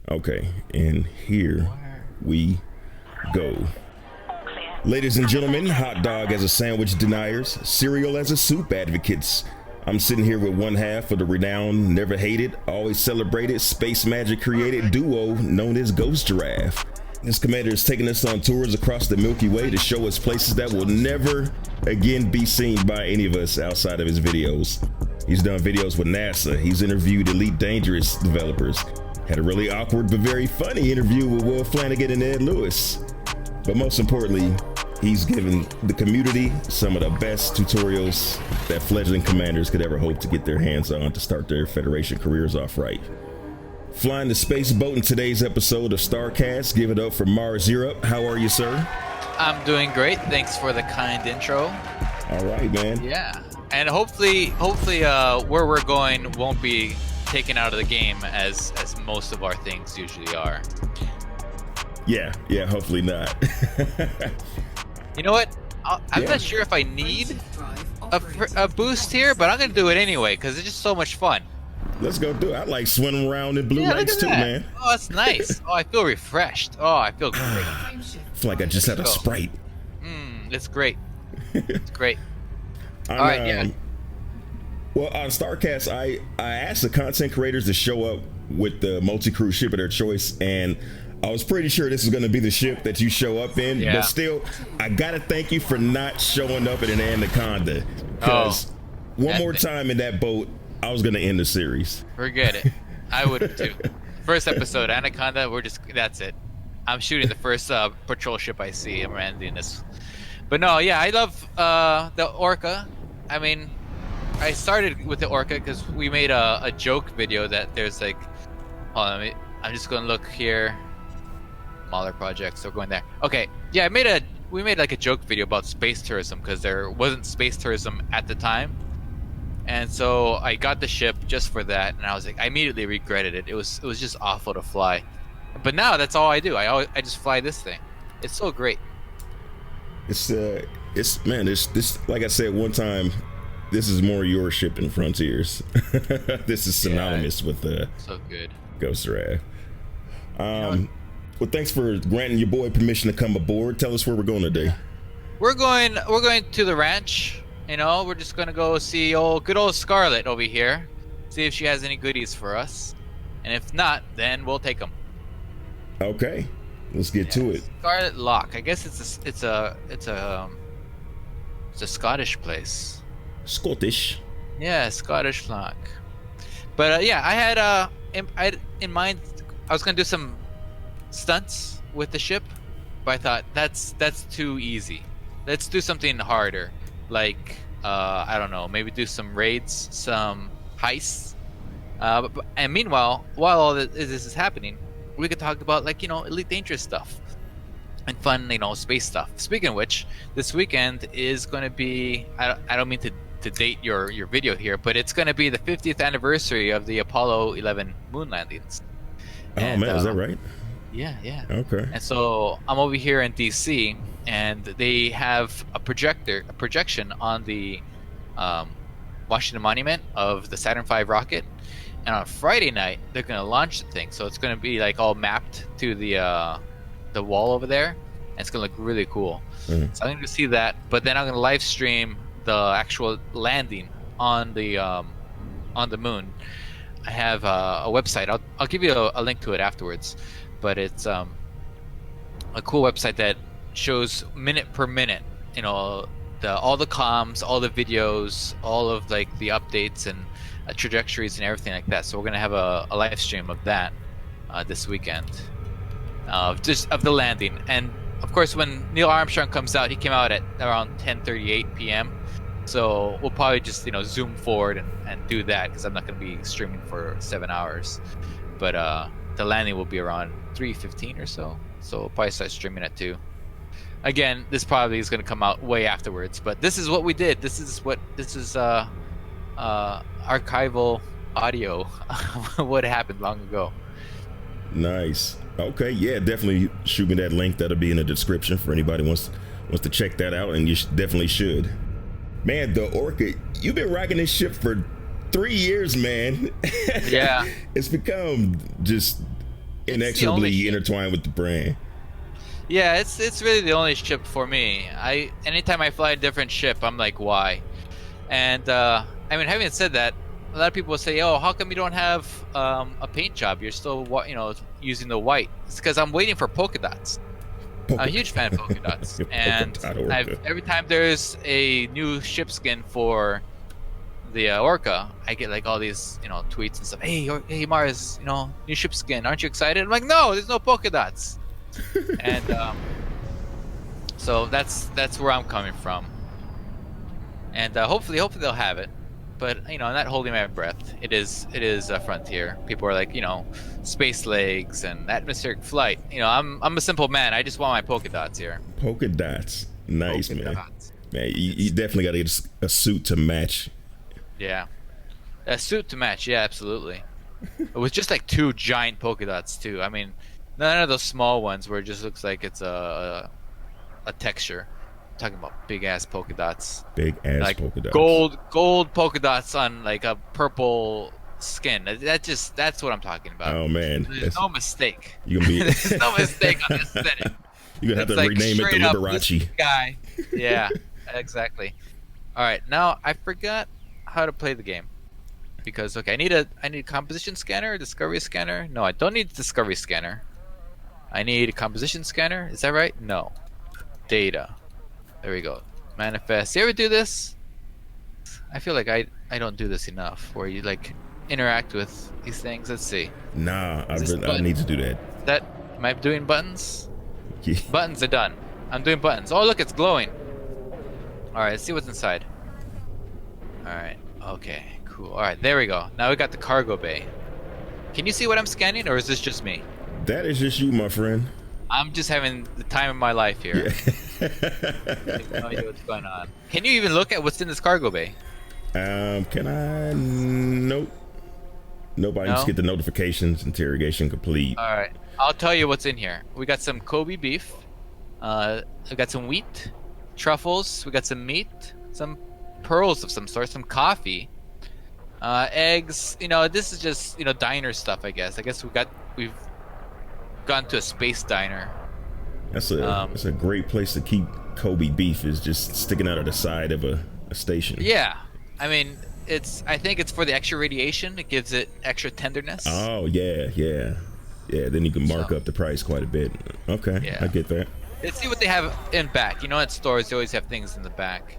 Okay, and here we go. Ladies and gentlemen, hot dog as a sandwich deniers, cereal as a soup advocates. I'm sitting here with one half of the renowned, never hated, always celebrated, space magic created duo known as Ghost Giraffe. This commander is taking us on tours across the Milky Way to show us places that will never again be seen by any of us outside of his videos. He's done videos with NASA, he's interviewed Elite Dangerous developers, had a really awkward but very funny interview with Will Flanagan and Ed Lewis. But most importantly, he's given the community some of the best tutorials that fledgling commanders could ever hope to get their hands on to start their Federation careers off right. Flying the space boat in today's episode of Starcast, give it up for Mars Yurip. How are you, sir? I'm doing great. Thanks for the kind intro. All right, man. Yeah, and hopefully, where we're going won't be taken out of the game as most of our things usually are. Yeah, hopefully not. You know what? I'm not sure if I need a boost here, but I'm gonna do it anyway because it's just so much fun. Let's go do it. I like swimming around in blue lights too, man. Oh, that's nice. Oh, I feel refreshed. Oh, I feel great. I feel like I just had a Sprite. It's great. It's great. All right, yeah. Well, on Starcast, I asked the content creators to show up with the multi-crew ship of their choice, and I was pretty sure this is going to be the ship that you show up in, but still, I gotta thank you for not showing up in an Anaconda, because one more time in that boat, I was going to end the series. Forget it. I would too. First episode, Anaconda, that's it. I'm shooting the first patrol ship I see. I'm ending this. But no, yeah, I love the Orca. I mean, I started with the Orca because we made a joke video that there's like, I'm just going to look here. Smaller projects, so we're going there. Okay, yeah, we made like a joke video about space tourism because there wasn't space tourism at the time. And so I got the ship just for that, and I was like, I immediately regretted it. It was just awful to fly. But now that's all I do. I just fly this thing. It's so great. It's like I said one time, this is more your ship than Frontiers. This is synonymous with so good. Ghost Giraffe. Well, thanks for granting your boy permission to come aboard. Tell us where we're going today. We're going to the ranch. You know, we're just gonna go see good old Scarlet over here, see if she has any goodies for us, and if not, then we'll take them. Okay, let's get to it. Scarlet Lock. I guess it's a Scottish place. Scottish. Yeah, Scottish Lock. But yeah, I had in mind I was gonna do some stunts with the ship, but I thought that's too easy. Let's do something harder. Like, I don't know, maybe do some raids, some heists. And meanwhile, while all this is happening, we could talk about, like, Elite Dangerous stuff and fun, space stuff. Speaking of which, this weekend is going to be, I don't mean to date your video here, but it's going to be the 50th anniversary of the Apollo 11 moon landings. Oh, man, is that right? Yeah. Okay. And so I'm over here in DC, and they have a projection on the Washington Monument of the Saturn V rocket, and on Friday night they're going to launch the thing. So it's going to be like all mapped to the wall over there, and it's going to look really cool. Mm-hmm. So I'm going to see that, but then I'm going to live stream the actual landing on the moon. I have a website. I'll give you a link to it afterwards, but it's a cool website that shows minute per minute, all the comms, all the videos, all of like the updates and trajectories and everything like that. So we're gonna have a live stream of that this weekend, just of the landing. And of course, when Neil Armstrong comes out, he came out at around 10:38 p.m. So we'll probably just zoom forward and do that because I'm not gonna be streaming for 7 hours. But the landing will be around 3:15 or so. So we'll probably start streaming at 2. Again, this probably is going to come out way afterwards, but this is what we did. This is archival audio. What happened long ago. Nice. Okay, yeah, definitely shoot me that link. That'll be in the description for anybody wants to check that out, and you definitely should. Man, the Orca, you've been rocking this ship for 3 years, man. Yeah. It's become just inexorably intertwined with the brand. Yeah, it's really the only ship for me. Anytime I fly a different ship, I'm like, why? And I mean, having said that, a lot of people will say, "Oh, how come you don't have a paint job? You're still, using the white." It's because I'm waiting for polka dots. I'm a huge fan of polka dots, and every time there's a new ship skin for the Orca, I get like all these, tweets and stuff. Hey, Mars, new ship skin. Aren't you excited? I'm like, no, there's no polka dots. And so that's where I'm coming from. And hopefully they'll have it. But I'm not holding my breath. It is a frontier. People are like, space legs and atmospheric flight. I'm a simple man. I just want my polka dots here. Polka dots, nice, polka man. Dots. Man, you definitely got to get a suit to match. Yeah, a suit to match. Yeah, absolutely. It was just like 2 giant polka dots too. I mean, none of those small ones where it just looks like it's a texture. I'm talking about big ass polka dots. Big ass like polka dots. Gold polka dots on like a purple skin. That's what I'm talking about. Oh man, there's no mistake. You gonna be there's no mistake on this aesthetic. You're gonna have to rename it the Liberace guy. Yeah, exactly. All right, now I forgot how to play the game because I need a composition scanner, discovery scanner. No, I don't need discovery scanner. I need a composition scanner. Is that right? No. Data. There we go. Manifest. You ever do this? I feel like I don't do this enough. Where you like interact with these things. Let's see. Nah, I need to do that. Am I doing buttons? Yeah. Buttons are done. I'm doing buttons. Oh look, it's glowing. All right, let's see what's inside. All right. Okay. Cool. All right. There we go. Now we got the cargo bay. Can you see what I'm scanning, or is this just me? That is just you, my friend. I'm just having the time of my life here. Yeah. I have no idea what's going on. Can you even look at what's in this cargo bay? Can I? Nope. Nobody just get the notifications. Interrogation complete. All right. I'll tell you what's in here. We got some Kobe beef. We got some wheat, truffles. We got some meat, some pearls of some sort, some coffee, eggs. This is just diner stuff. I guess we've gone to a space diner. That's a great place to keep Kobe beef, is just sticking out of the side of a station. Yeah, I mean I think it's for the extra radiation. It gives it extra tenderness. Oh yeah. Then you can mark up the price quite a bit. Okay, yeah. I get that. Let's see what they have in back. At stores they always have things in the back.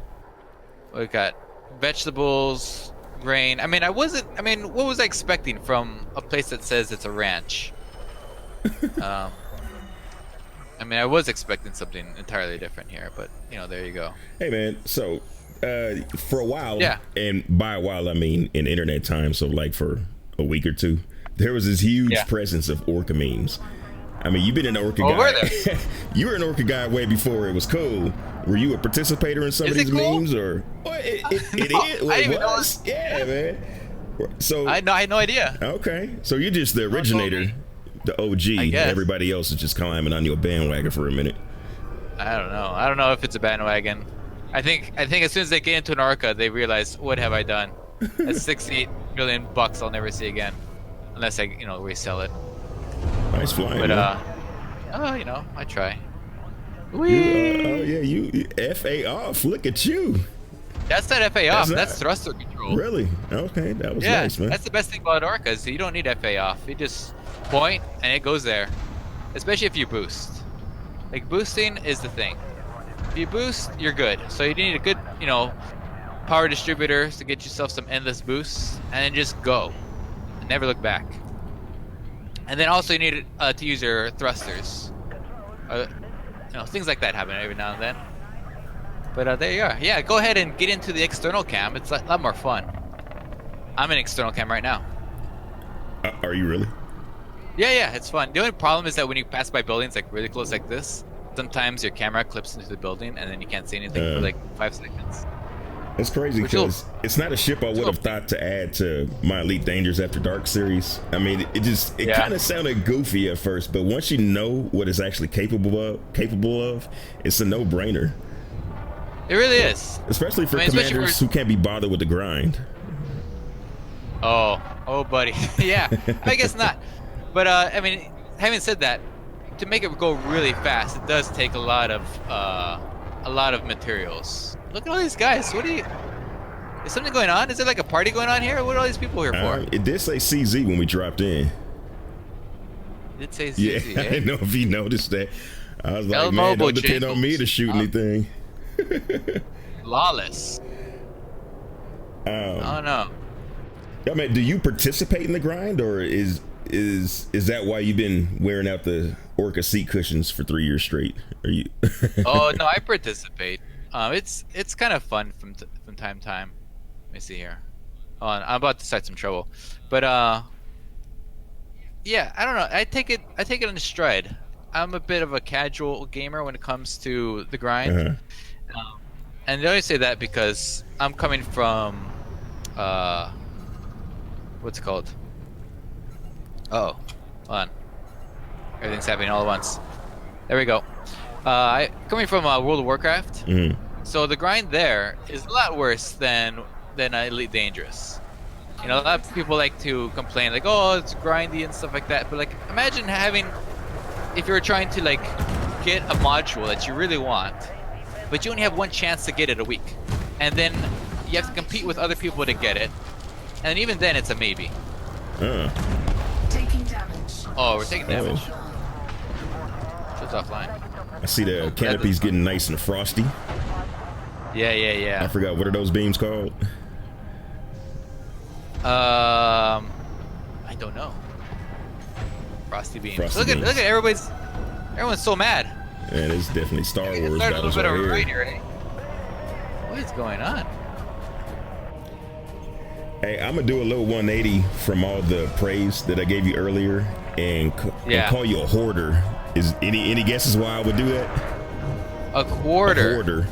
We got vegetables, grain. What was I expecting from a place that says it's a ranch? I was expecting something entirely different here, but there you go. Hey man, so for a while, yeah, and by a while I mean in internet time, so like for a week or two, there was this huge presence of Orca memes. You've been an Orca guy. Were there? You were an Orca guy way before it was cool. Were you a participator in some of these memes, or it is? I didn't even know. Yeah, man. So I had no idea. Okay, so you're just the originator, the OG. Everybody else is just climbing on your bandwagon for a minute. I don't know if it's a bandwagon. I think as soon as they get into an Orca, they realize, what have I done? That's $68 million I'll never see again, unless I resell it. Nice flying. But I try. You FA off. Look at you. That's not FA off. That's thruster control. Really? Okay, that was nice, man. That's the best thing about Orcas. You don't need FA off. You just point and it goes there. Especially if you boost. Like, boosting is the thing. If you boost, you're good. So you need a good, power distributor to get yourself some endless boosts, and then just go and never look back. And then also you need to use your thrusters. Things like that happen every now and then. But there you are. Yeah, go ahead and get into the external cam. It's a lot more fun. I'm in external cam right now. Are you really? Yeah, it's fun. The only problem is that when you pass by buildings like really close like this, sometimes your camera clips into the building and then you can't see anything for like 5 seconds. It's crazy because it's not a ship I would have thought to add to my Elite Dangerous After Dark series. It kind of sounded goofy at first, but once you know what it's actually capable of, it's a no-brainer. It really is. Especially for commanders who can't be bothered with the grind. Oh, buddy. Yeah, I guess not. But having said that, to make it go really fast, it does take a lot of materials. Look at all these guys. What are you? Is something going on? Is there like a party going on here? What are all these people here for? It did say CZ when we dropped in. It did say CZ. Yeah, eh? I didn't know if you noticed that. I was like, Elmo man, don't depend on me to shoot anything. Lawless. Oh no. I mean, do you participate in the grind, or is that why you've been wearing out the Orca seat cushions for 3 years straight? Are you? Oh no, I participate. It's kind of fun from time to time. Let me see here. Oh, I'm about to start some trouble, but yeah, I don't know. I take it in stride. I'm a bit of a casual gamer when it comes to the grind, and I only say that because I'm coming from what's it called? Oh, hold on. Everything's happening all at once. There we go. Coming from World of Warcraft, so the grind there is a lot worse than Elite Dangerous. You know, a lot of people like to complain like, oh, it's grindy and stuff like that. But like, imagine if you were trying to like get a module that you really want, but you only have one chance to get it a week, and then you have to compete with other people to get it, and even then it's a maybe. Taking damage. Oh, we're taking damage. Show's offline. I see the canopy's getting nice and frosty. Yeah. I forgot, what are those beams called? I don't know. Frosty beams. Look at everyone's so mad. Yeah, it's definitely Star Wars There's a battles little bit of right right here, eh? What is going on? Hey, I'm gonna do a little 180 from all the praise that I gave you earlier, and call you a hoarder. Is any guesses why I would do that? A hoarder.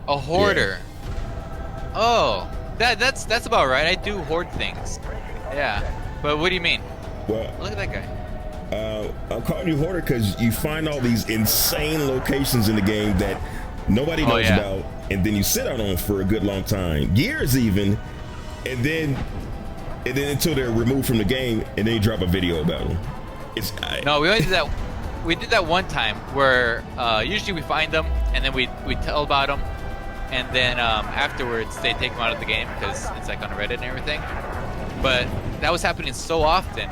A hoarder. Yeah. Oh, that's about right. I do hoard things. Yeah, but what do you mean? Well, look at that guy. I'm calling you hoarder because you find all these insane locations in the game that nobody knows about, and then you sit on them for a good long time, years even, and then until they're removed from the game, and then you drop a video about them. No, we only did that. We did that one time where usually we find them and then we tell about them, and then afterwards they take them out of the game because it's like on Reddit and everything. But that was happening so often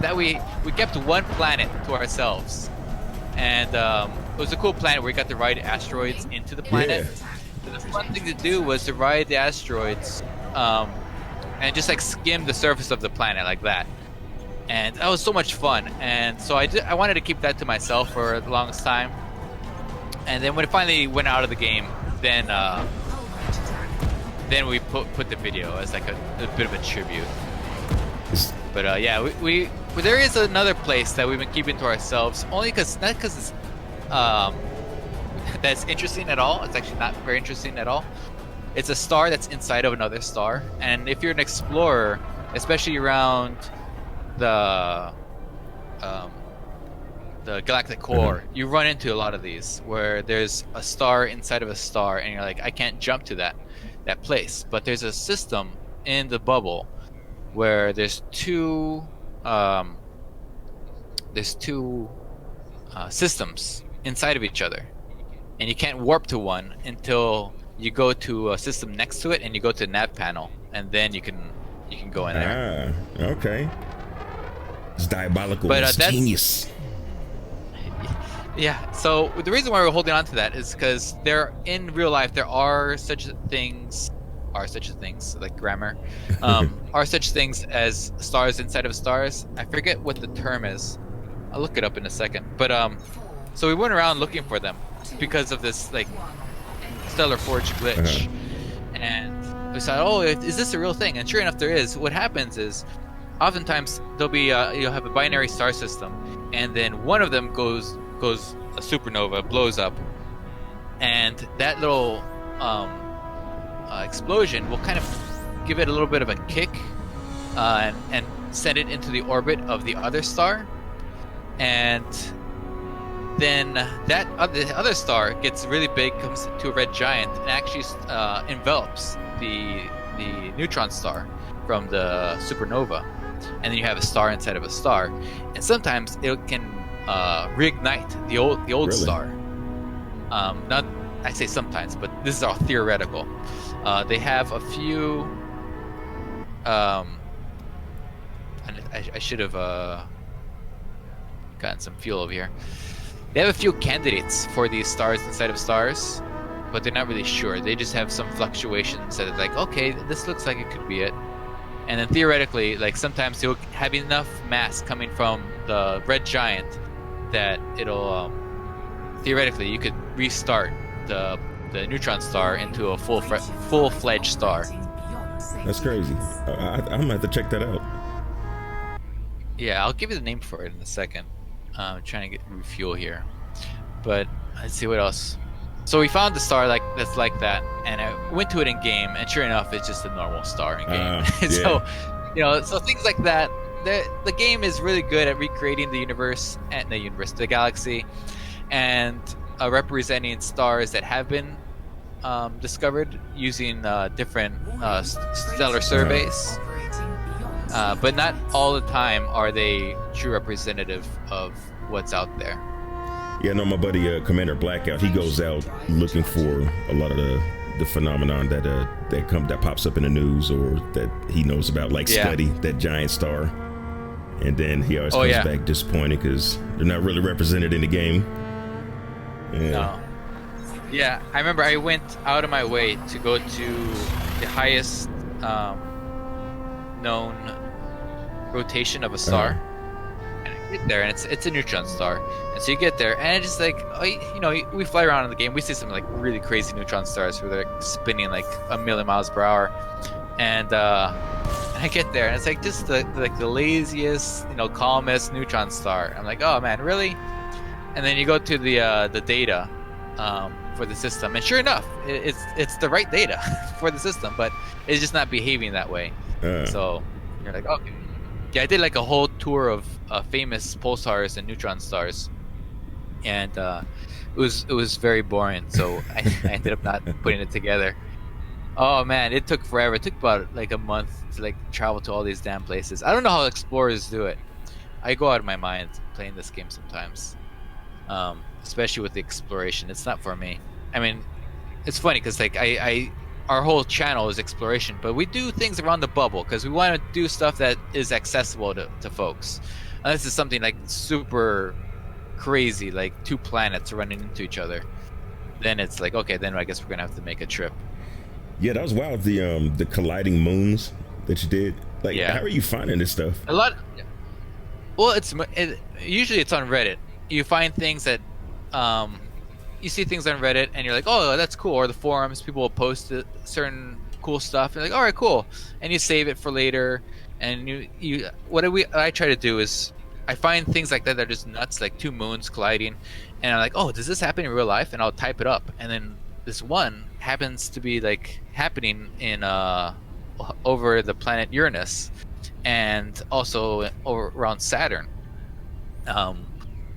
that we kept one planet to ourselves, and it was a cool planet where we got to ride asteroids into the planet. Yeah. The fun thing to do was to ride the asteroids and just like skim the surface of the planet like that. And that was so much fun, and so I wanted to keep that to myself for the longest time. And then when it finally went out of the game, then we put the video as like a bit of a tribute. But yeah, we there is another place that we've been keeping to ourselves, only because not because it's that's interesting at all. It's actually not very interesting at all. It's a star that's inside of another star, and if you're an explorer, especially around the galactic core, you run into a lot of these where there's a star inside of a star, and you're like, I can't jump to that place. But there's a system in the bubble where there's two systems inside of each other, and you can't warp to one until you go to a system next to it, and you go to the nav panel, and then you can go in there. Okay. It's diabolical. But it's genius. Yeah. So the reason why we're holding on to that is because in real life there are such things like grammar, are such things as stars inside of stars. I forget what the term is. I'll look it up in a second. But so we went around looking for them because of this like stellar forge glitch, and we thought, oh, is this a real thing? And sure enough, there is. What happens is, oftentimes there'll be you'll have a binary star system, and then one of them goes a supernova, blows up, and that little explosion will kind of give it a little bit of a kick, and send it into the orbit of the other star, and then the other star gets really big, comes to a red giant, and actually envelops the neutron star from the supernova. and then you have a star inside of a star, and sometimes it can reignite the old Really? star. Not, I say sometimes, but this is all theoretical. They have a few. And I should have gotten some fuel over here. They have a few candidates for these stars inside of stars, but they're not really sure. They just have some fluctuations that are like, okay, this looks like it could be it. And then theoretically, like sometimes you'll have enough mass coming from the red giant that it'll theoretically you could restart the neutron star into a full-fledged star. That's crazy. I'm gonna have to check that out. Yeah, I'll give you the name for it in a second. I'm trying to get refuel here, but let's see what else. So we found the star that's like that, and I went to it in game, and sure enough, it's just a normal star in game. So, so things like that. The game is really good at recreating the universe, the galaxy, and representing stars that have been discovered using different stellar surveys. But not all the time are they true representative of what's out there. Yeah, no, my buddy Commander Blackout, he goes out looking for a lot of the phenomenon that pops up in the news or that he knows about, like Study, that giant star, and then he always comes back disappointed because they're not really represented in the game. No. Yeah, I remember I went out of my way to go to the highest known rotation of a star. And I get there, and it's a neutron star. And so you get there, and it's just like, we fly around in the game. We see some like really crazy neutron stars where they're like, spinning like 1,000,000 miles per hour. And I get there, and it's like just the laziest, calmest neutron star. I'm like, oh man, really? And then you go to the data for the system, and sure enough, it's the right data for the system, but it's just not behaving that way. So you're like, okay. Yeah, I did like a whole tour of famous pulsars and neutron stars, and it was very boring. So I ended up not putting it together. Oh man, it took forever. It took about like a month to like travel to all these damn places. I don't know how explorers do it. I go out of my mind playing this game sometimes, especially with the exploration. It's not for me. I mean, it's funny because like our whole channel is exploration, but we do things around the bubble because we want to do stuff that is accessible to folks. Unless it's something like super crazy, like 2 planets running into each other, then it's like, okay, then I guess we're gonna have to make a trip. Yeah, that was wild. The colliding moons that you did. Like, how are you finding this stuff? A lot. Well, usually it's on Reddit. You find things that you see things on Reddit and you're like, oh, that's cool. Or the forums, people will post certain cool stuff. You're like, all right, cool. And you save it for later. And what I try to do is I find things like that are just nuts, like 2 moons colliding. And I'm like, oh, does this happen in real life? And I'll type it up. And then this one happens to be like happening in over the planet Uranus and also around Saturn. I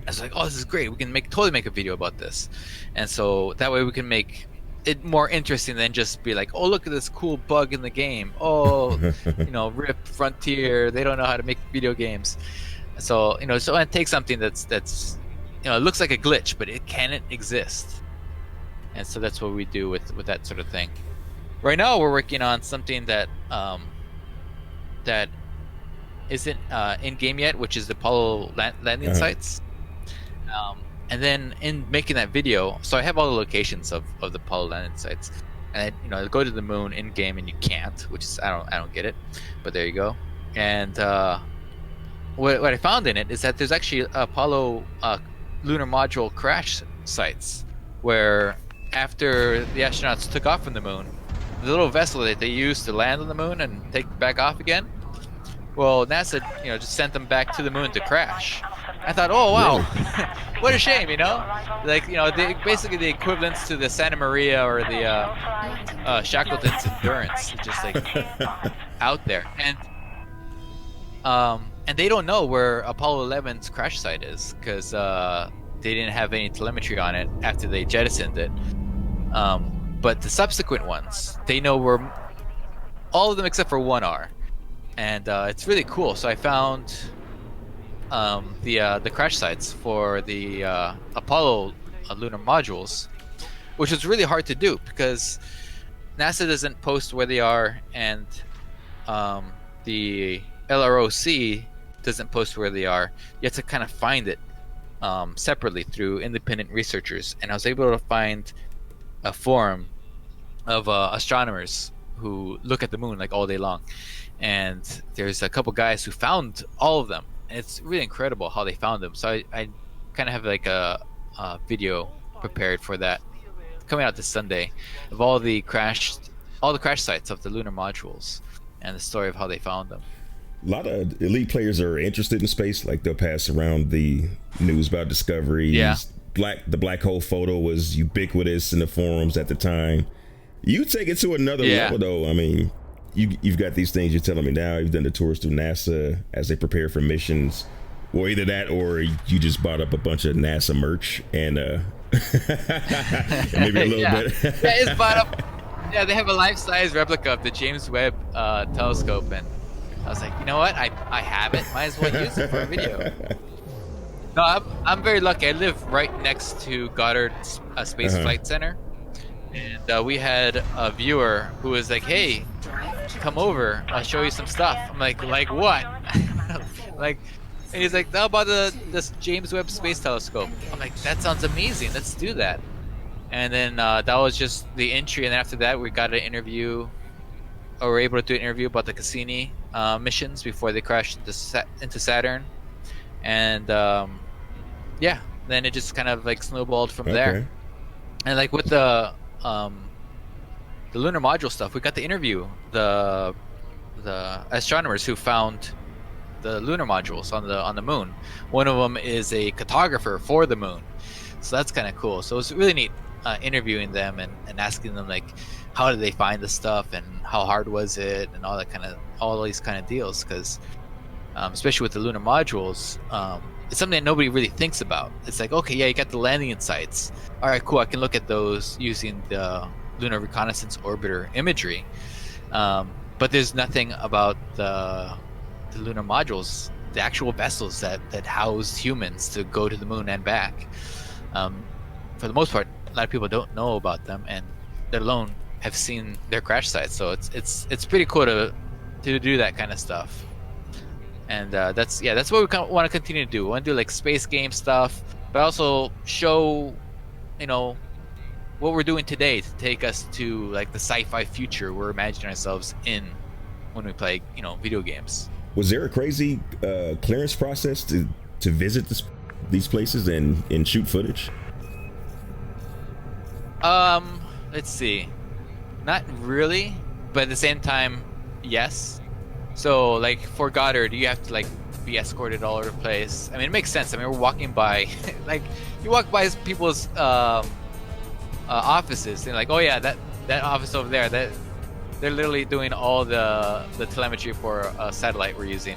was like, oh, this is great. We can totally make a video about this. And so that way we can make it more interesting than just be like, oh, look at this cool bug in the game. Oh, RIP Frontier. They don't know how to make video games. So, so I take something that's it looks like a glitch, but it can't exist. And so that's what we do with that sort of thing. Right now we're working on something that that isn't in game yet, which is the Apollo landing sites. And then in making that video, so I have all the locations of the Apollo landing sites, and I go to the moon in game, and you can't, which is I don't get it, but there you go. And what I found in it is that there's actually Apollo lunar module crash sites where after the astronauts took off from the moon, the little vessel that they used to land on the moon and take back off again, well, NASA just sent them back to the moon to crash. I thought, oh wow, what a shame, like basically the equivalents to the Santa Maria or the Shackleton's Endurance, just like out there, and they don't know where Apollo 11's crash site is because they didn't have any telemetry on it after they jettisoned it. But the subsequent ones, they know where all of them except for one are. and it's really cool. So I found the crash sites for the Apollo lunar modules, which was really hard to do because NASA doesn't post where they are, and the LROC doesn't post where they are. You have to kind of find it separately through independent researchers. And I was able to find a forum of astronomers who look at the moon like all day long. And there's a couple guys who found all of them. And it's really incredible how they found them. So I kind of have like a video prepared for that coming out this Sunday of all the crash sites of the lunar modules and the story of how they found them. A lot of elite players are interested in space. Like they'll pass around the news about discoveries. Yeah. The black hole photo was ubiquitous in the forums at the time. You take it to another level, though. I mean, you've got these things you're telling me now. You've done the tours through NASA as they prepare for missions. Or either that, or you just bought up a bunch of NASA merch and maybe a little bit. Yeah, it's bought up. Yeah, they have a life-size replica of the James Webb telescope, and I was like, you know what? I have it. Might as well use it for a video. No, I'm very lucky. I live right next to Goddard Space Flight Center, and we had a viewer who was like, "Hey, come over. I'll show you some stuff." I'm like what? Like, and he's like, "How about this James Webb Space Telescope?" I'm like, "That sounds amazing. Let's do that." And then that was just the entry, and then after that, we got an interview. Or were able to do an interview about the Cassini missions before they crashed into Saturn, and then it just kind of like snowballed from there. And like with the lunar module stuff, we got to interview the astronomers who found the lunar modules on the moon. One of them is a cartographer for the moon, so that's kind of cool. So it's really neat interviewing them and asking them like, how did they find the stuff and how hard was it and all these kind of deals, because especially with the lunar modules, it's something that nobody really thinks about. It's like, okay, yeah, you got the landing sites, all right, cool, I can look at those using the Lunar Reconnaissance Orbiter imagery, but there's nothing about the lunar modules, the actual vessels that housed humans to go to the moon and back. For the most part, a lot of people don't know about them, and let alone have seen their crash sites. So it's pretty cool to do that kind of stuff. And that's what we want to continue to do. We want to do like space game stuff, but also show, what we're doing today to take us to like the sci-fi future we're imagining ourselves in when we play, video games. Was there a crazy clearance process to visit these places and shoot footage? Let's see. Not really, but at the same time, yes. So, like, for Goddard, you have to, like, be escorted all over the place. I mean, it makes sense. I mean, we're walking by, like, you walk by people's offices, and like, oh yeah, that office over there, they're literally doing all the telemetry for a satellite we're using.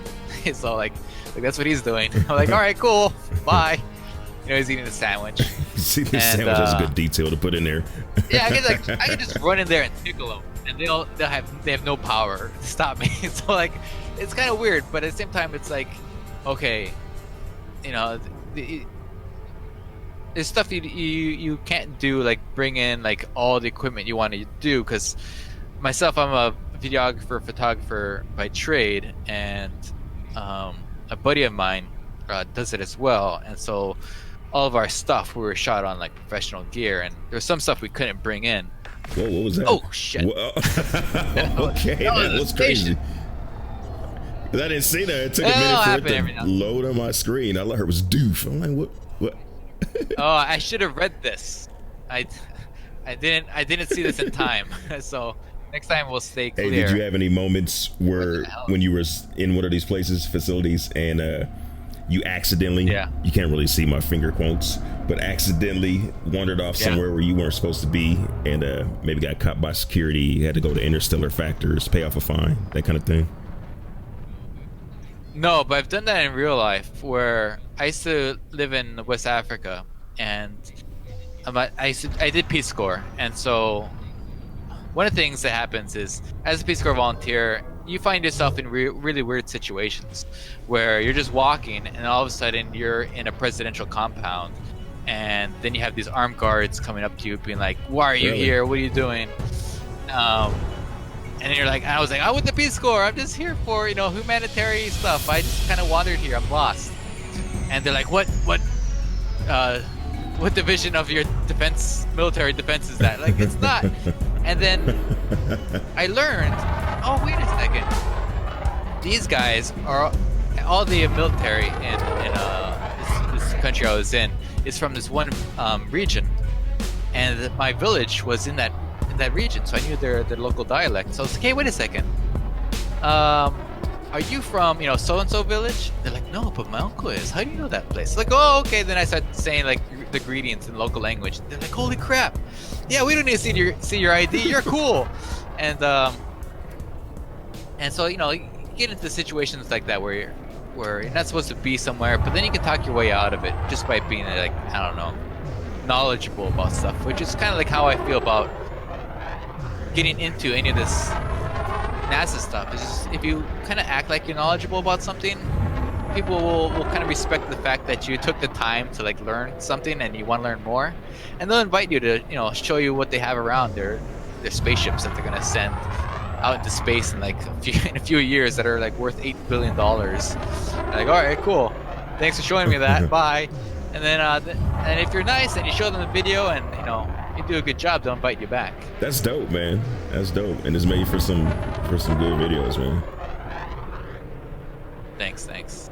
So, like that's what he's doing. I'm like, all right, cool, bye. He's eating a sandwich. See, the sandwich has a good detail to put in there. Yeah, I could just run in there and tickle them, and they have no power to stop me. So like, it's kind of weird, but at the same time, it's like, okay, there's stuff you can't do, like bring in like all the equipment you want to do, because myself, I'm a videographer, photographer by trade, and a buddy of mine does it as well, and so all of our stuff we were shot on like professional gear, and there's some stuff we couldn't bring in. Whoa, what was that? Oh shit. Okay, that was crazy. I didn't see that. It took a minute for it to load on my screen. All I heard was doof. I'm like, what? Oh, I should have read this. I didn't see this in time. So next time we'll stay clear. Hey, did you have any moments where when you were in one of these facilities, and you accidentally, you can't really see my finger quotes, but accidentally wandered off somewhere where you weren't supposed to be, and maybe got caught by security, had to go to interstellar factors, pay off a fine, that kind of thing? No, but I've done that in real life, where I used to live in West Africa, and I did Peace Corps, and so one of the things that happens is, as a Peace Corps volunteer, you find yourself in really weird situations where you're just walking and all of a sudden you're in a presidential compound, and then you have these armed guards coming up to you being like, why are you Really? here, what are you doing? And you're like, I was like, I'm with the Peace Corps, I'm just here for, humanitarian stuff, I just kind of wandered here, I'm lost. And they're like, what division of your military defense is that? Like, it's not. And then I learned, oh, wait a second. These guys are all the military in this country I was in is from this one region, and my village was in that region, so I knew their local dialect. So I was like, hey, wait a second. Are you from, so and so village? They're like, no, but my uncle is. How do you know that place? Like, oh, okay. Then I start saying like the greetings in local language. They're like, holy crap! Yeah, we don't need to see your ID. You're cool. And so you get into situations like that where you're not supposed to be somewhere, but then you can talk your way out of it just by being like, I don't know, knowledgeable about stuff, which is kind of like how I feel about getting into any of this NASA stuff. Is just, if you kind of act like you're knowledgeable about something, people will kind of respect the fact that you took the time to like learn something and you want to learn more, and they'll invite you to show you what they have around their spaceships that they're gonna send out into space in like a few years that are like worth $8 billion. Like, all right, cool, thanks for showing me that. Bye. And then and if you're nice and you show them the video and you do a good job, they'll invite you back. That's dope, man. That's dope, and it's made for some good videos, man. Thanks.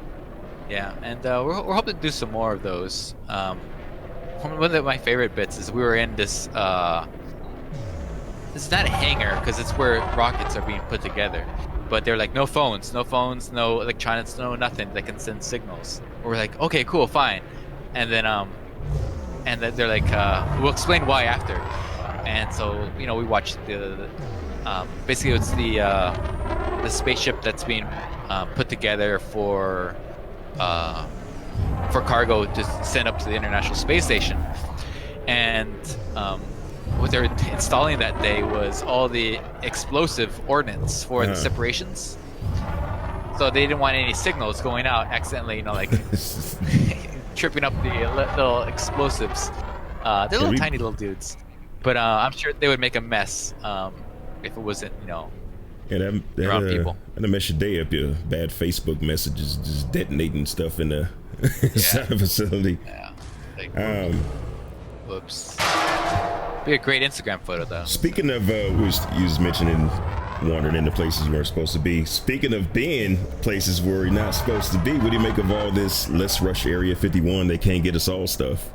Yeah, and we're hoping to do some more of those. One of my favorite bits is we were in this. This is not a hangar because it's where rockets are being put together, but they're like no phones, no electronics, no nothing that can send signals. We're like, okay, cool, fine, and then they're like, we'll explain why after. And so we watched the basically it's the spaceship that's being put together for cargo to send up to the International Space Station. And what they're installing that day was all the explosive ordnance for the separations. So they didn't want any signals going out accidentally, tripping up the little explosives. They're little tiny little dudes, but I'm sure they would make a mess if it wasn't, around people. That'll mess your day up. Your bad Facebook messages just detonating stuff in the inside the facility. Yeah. Like, whoops. Be a great Instagram photo, though. Speaking of, you was mentioning wandering into places we weren't supposed to be. Speaking of being places where we're not supposed to be, what do you make of all this "Let's rush Area 51"? They can't get us all stuff.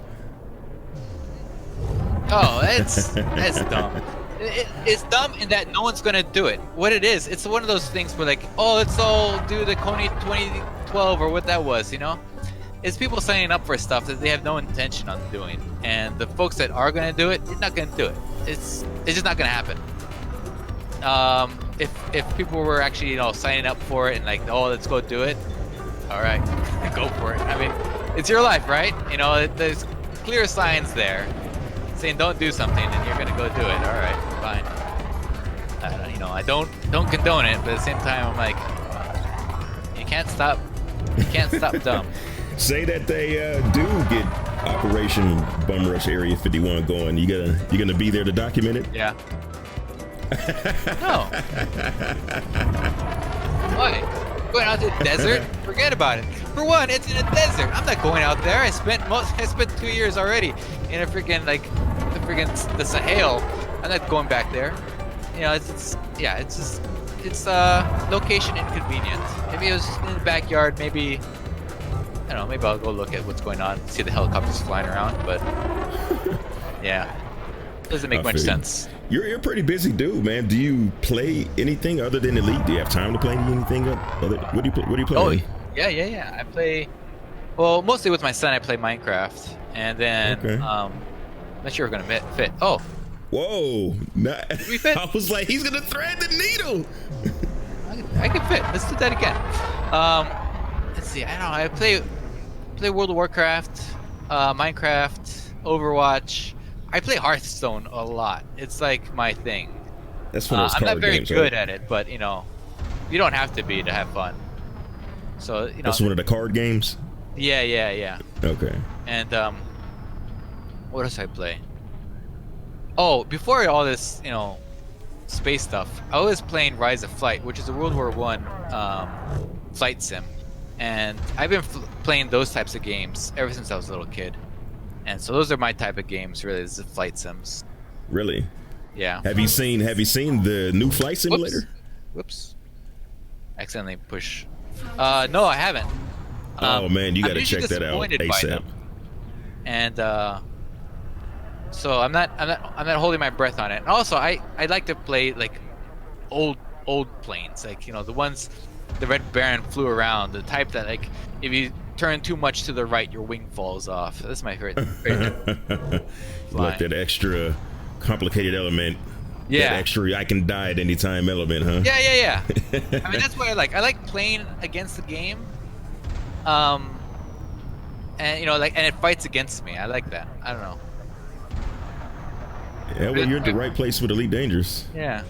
Oh, that's dumb. It's dumb in that no one's gonna do it. What it is, it's one of those things where like, oh, let's all do the Coney 2012 or what that was, It's people signing up for stuff that they have no intention on doing, and the folks that are gonna do it, they're not gonna do it. It's just not gonna happen. If people were actually signing up for it and like, oh, let's go do it, all right, go for it. I mean, it's your life, right? There's clear signs there saying don't do something, and you're gonna go do it. All right, fine. I don't condone it, but at the same time, I'm like, you can't stop dumb. Say that they do get Operation Bum Rush Area 51 going. You gonna be there to document it? Yeah. No. Why? Going out to the desert? Forget about it. For one, it's in a desert. I'm not going out there. I spent 2 years already in a freaking the Sahel. I'm not going back there. It's location inconvenient. Maybe it was in the backyard. Maybe I don't know. Maybe I'll go look at what's going on. See the helicopters flying around. But yeah, doesn't make much sense. You're a pretty busy dude, man. Do you play anything other than Elite? Do you have time to play anything other? What do you play? Oh, yeah. I play, well, mostly with my son. I play Minecraft, and then I'm not sure we're gonna fit. Oh, whoa! We fit? I was like, he's gonna thread the needle. I can fit. Let's do that again. Let's see. I don't know. I play World of Warcraft, Minecraft, Overwatch. I play Hearthstone a lot. It's like my thing. That's one of those I'm card not very games, good right? at it, but You don't have to be to have fun. So That's one of the card games. Yeah. Okay. And what else I play? Oh, before all this, space stuff, I was playing Rise of Flight, which is a World War One flight sim, and I've been playing those types of games ever since I was a little kid. And so those are my type of games, really, is the flight sims. Really? Yeah. Have you seen the new flight simulator? Whoops. Accidentally push. No, I haven't. Oh man, you got to check that out disappointed by ASAP. them. And so I'm not holding my breath on it. And also, I like to play like old planes, like the ones the Red Baron flew around, the type that like if you turn too much to the right, your wing falls off. That's my favorite. Like that extra complicated element. Yeah. That extra I can die at any time element, huh? Yeah. I mean, that's what I like. I like playing against the game. And and it fights against me. I like that. I don't know. Yeah, well, you're at the right place with Elite Dangerous. Yeah.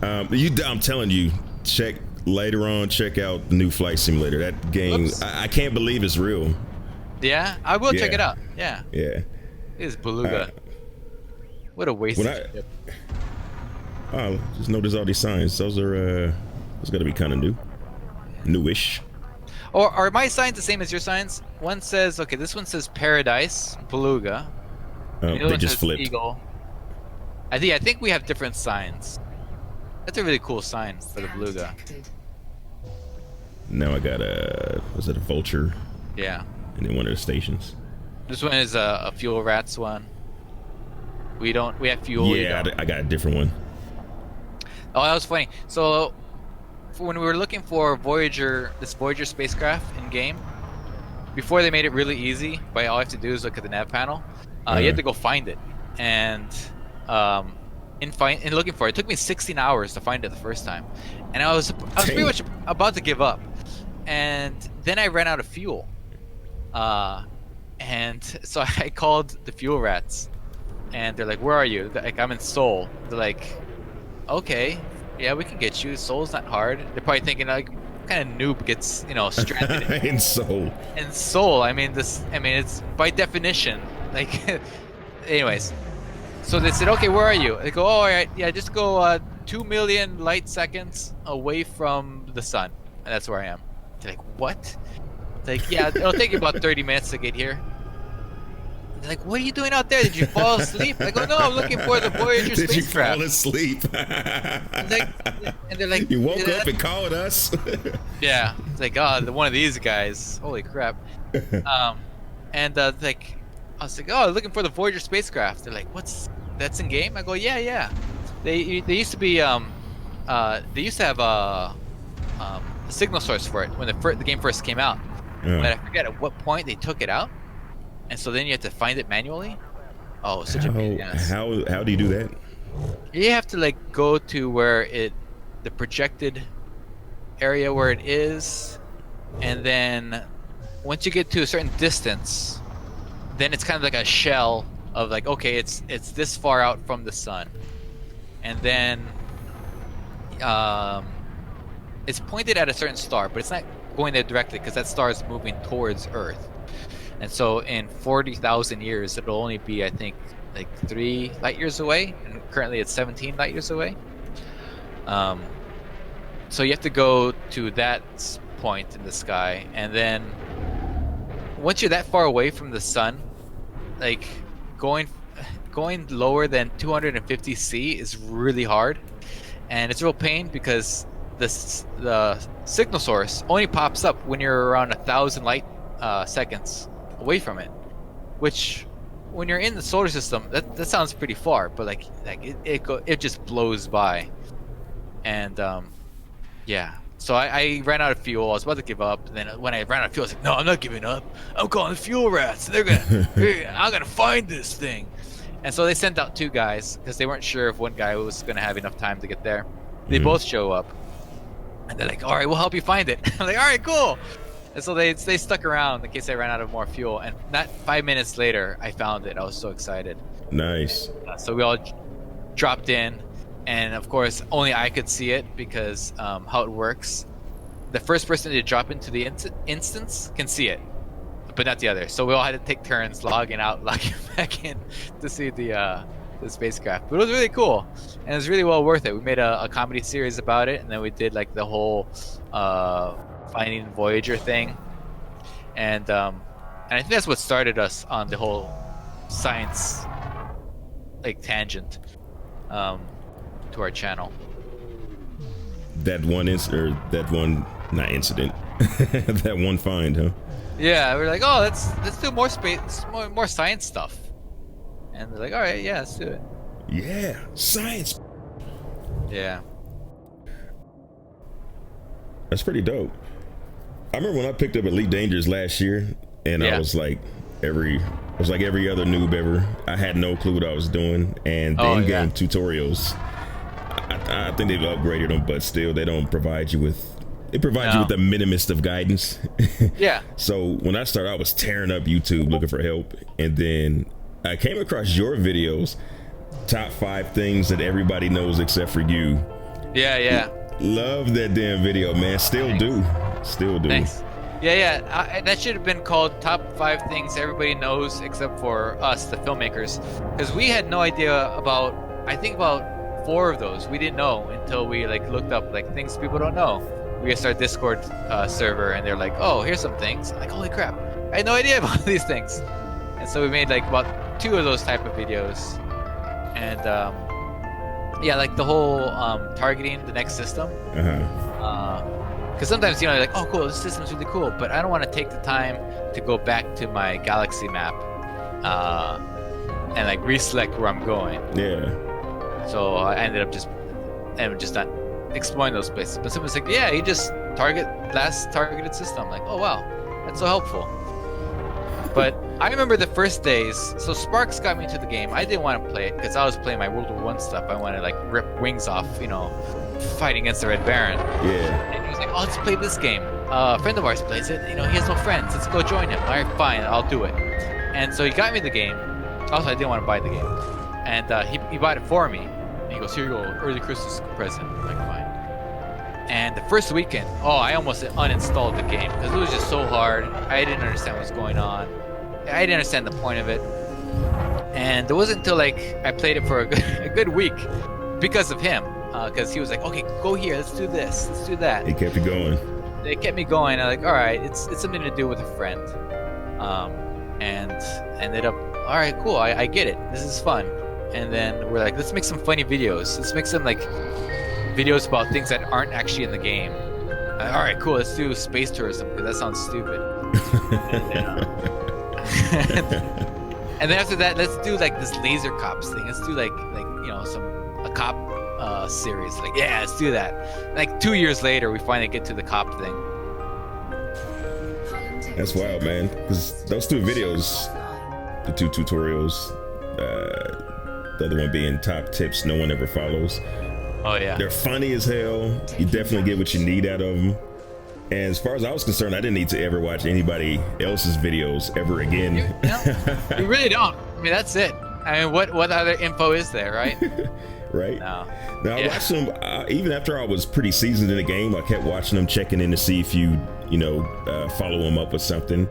I'm telling you, check out the new flight simulator. That game, I can't believe it's real. Yeah, I will check it out. Yeah. Yeah. It is Beluga. What a waste of ship. Oh, just notice all these signs. Those got to be kind of new. Newish. Or are my signs the same as your signs? One says, okay, this one says Paradise, Beluga. They just flipped. Eagle. I think we have different signs. That's a really cool sign for the Beluga. Now I got was it a Vulture? Yeah. And then one of the stations. This one is a Fuel Rats one. We have fuel. Yeah, I got a different one. Oh, that was funny. So when we were looking for this Voyager spacecraft in game, before they made it really easy, all I have to do is look at the nav panel. You have to go find it, and in looking for it, it took me 16 hours to find it the first time, and I was pretty much about to give up, and then I ran out of fuel, and so I called the Fuel Rats, and they're like, "Where are you?" Like, "I'm in Seoul." They're like, "Okay, yeah, we can get you. Seoul's not hard." They're probably thinking like, what kind of noob gets stranded in Seoul? In Seoul, it's by definition like. Anyways, so they said, "Okay, where are you?" They go, "Oh, all right, yeah, just go 2 million light seconds away from the sun, and that's where I am." They're like, "What?" Like, "Yeah, it'll take you about 30 minutes to get here." They're like, "What are you doing out there? Did you fall asleep?" I go, "No, I'm looking for the Voyager spacecraft." Did you fall asleep? And they're like, "You woke up and called us?" Yeah, it's like, oh, one of these guys. Holy crap. Like, I was like, "Oh, looking for the Voyager spacecraft." They're like, that's in game? I go, yeah. They used to be they used to have a signal source for it when the game first came out, but I forget at what point they took it out, and so then you have to find it manually. Oh, such a pain in the ass. How do you do that? You have to like go to where the projected area where it is, and then once you get to a certain distance, then it's kind of like a shell of like, okay, it's this far out from the sun, and then it's pointed at a certain star, but it's not going there directly because that star is moving towards Earth, and so in 40,000 years it'll only be, I think, like 3 light years away, and currently it's 17 light years away. So you have to go to that point in the sky, and then once you're that far away from the sun, like going lower than 250 C is really hard, and it's a real pain because the signal source only pops up when you're around 1,000 light seconds away from it, which when you're in the solar system, that sounds pretty far, but like it just blows by, and yeah. So I ran out of fuel. I was about to give up. And then when I ran out of fuel, I was like, "No, I'm not giving up. I'm calling the Fuel Rats. I'm gonna find this thing." And so they sent out 2 guys because they weren't sure if one guy was gonna have enough time to get there. They both show up, and they're like, "All right, we'll help you find it." I'm like, "All right, cool." And so they stuck around in case I ran out of more fuel. And not 5 minutes later, I found it. I was so excited. Nice. So we all dropped in, and of course only I could see it because how it works. The first person to drop into the instance can see it, but not the other. So we all had to take turns logging out, logging back in to see the spacecraft. But it was really cool, and it was really well worth it. We made a comedy series about it, and then we did like the whole finding Voyager thing, and I think that's what started us on the whole science like tangent to our channel. That one not incident, that one find, huh? Yeah, we're like, oh, let's do more space, more science stuff, and they're like, all right, yeah, let's do it. Yeah, science. Yeah, that's pretty dope. I remember when I picked up Elite Dangerous last year, and I was like every other noob ever. I had no clue what I was doing, and the in-game tutorials, I think they've upgraded them, but still they don't provide you with. It provides you with the minimest of guidance. Yeah. So when I started, I was tearing up YouTube looking for help, and then I came across your videos, top 5 things that everybody knows except for you. Yeah. Love that damn video, man. Still do. Thanks. Yeah. That should have been called top 5 things everybody knows except for us, the filmmakers, because we had no idea about. I think about 4 of those we didn't know until we like looked up like things people don't know. We just our Discord server, and they're like, "Oh, here's some things." I'm like, holy crap! I had no idea about these things, and so we made like about 2 of those type of videos, and like the whole targeting the next system. Because sometimes you're like, "Oh, cool, this system's really cool," but I don't want to take the time to go back to my galaxy map and like reselect where I'm going. Yeah. So I ended up just not exploring those places. But someone's like, yeah, you just target last targeted system. Like, oh wow, that's so helpful. But I remember the first days. So Sparks got me into the game. I didn't want to play it because I was playing my World War I stuff. I wanted to like rip wings off, fighting against the Red Baron. Yeah. And he was like, oh, let's play this game. A friend of ours plays it. He has no friends. Let's go join him. All right, fine, I'll do it. And so he got me the game. Also, I didn't want to buy the game. And he bought it for me. And he goes, here you go, early Christmas present. I'm like, fine. And the first weekend, I almost uninstalled the game because it was just so hard. I didn't understand what's going on. I didn't understand the point of it. And it wasn't until like I played it for a good week because of him. Because he was like, okay, go here, let's do this, let's do that. He kept you going. They kept me going. I'm like, all right, it's something to do with a friend. And ended up, all right, cool, I get it. This is fun. And then we're like, let's make some funny videos. Let's make some like videos about things that aren't actually in the game. All right, cool. Let's do space tourism because that sounds stupid. And then after that, let's do like this laser cops thing. Let's do like a cop series. Like, yeah, let's do that. Like 2 years later, we finally get to the cop thing. That's wild, man. Because those 2 videos, the 2 tutorials, the other one being top tips no one ever follows. Oh yeah, they're funny as hell. You definitely get what you need out of them. And as far as I was concerned, I didn't need to ever watch anybody else's videos ever again. You really don't. I mean, that's it. I mean, what other info is there, right? Right. No. Now I watched them even after I was pretty seasoned in the game. I kept watching them, checking in to see if you follow them up with something.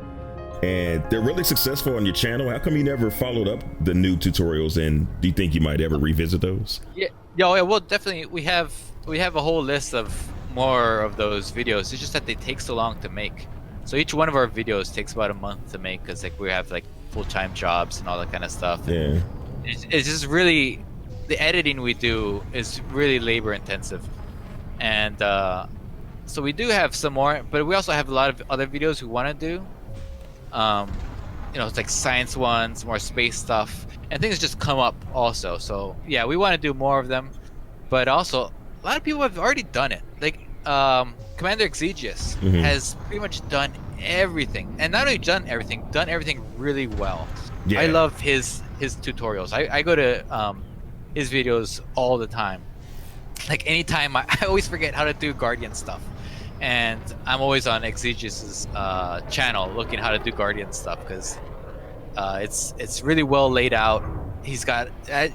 And they're really successful on your channel. How come you never followed up the new tutorials? And do you think you might ever revisit those? Yeah. Well, definitely. We have a whole list of more of those videos. It's just that they take so long to make. So each one of our videos takes about a month to make because like we have like full-time jobs and all that kind of stuff. Yeah. It's just really, the editing we do is really labor intensive, and so we do have some more, but we also have a lot of other videos we want to do. It's like science ones, more space stuff, and things just come up also. So yeah, we want to do more of them, but also a lot of people have already done it. Like Commander Exegius has pretty much done everything, and not only done everything really well. Yeah. I love his tutorials. I go to his videos all the time. Like anytime I always forget how to do Guardian stuff, and I'm always on Exegius's channel looking how to do Guardian stuff because it's really well laid out. He's got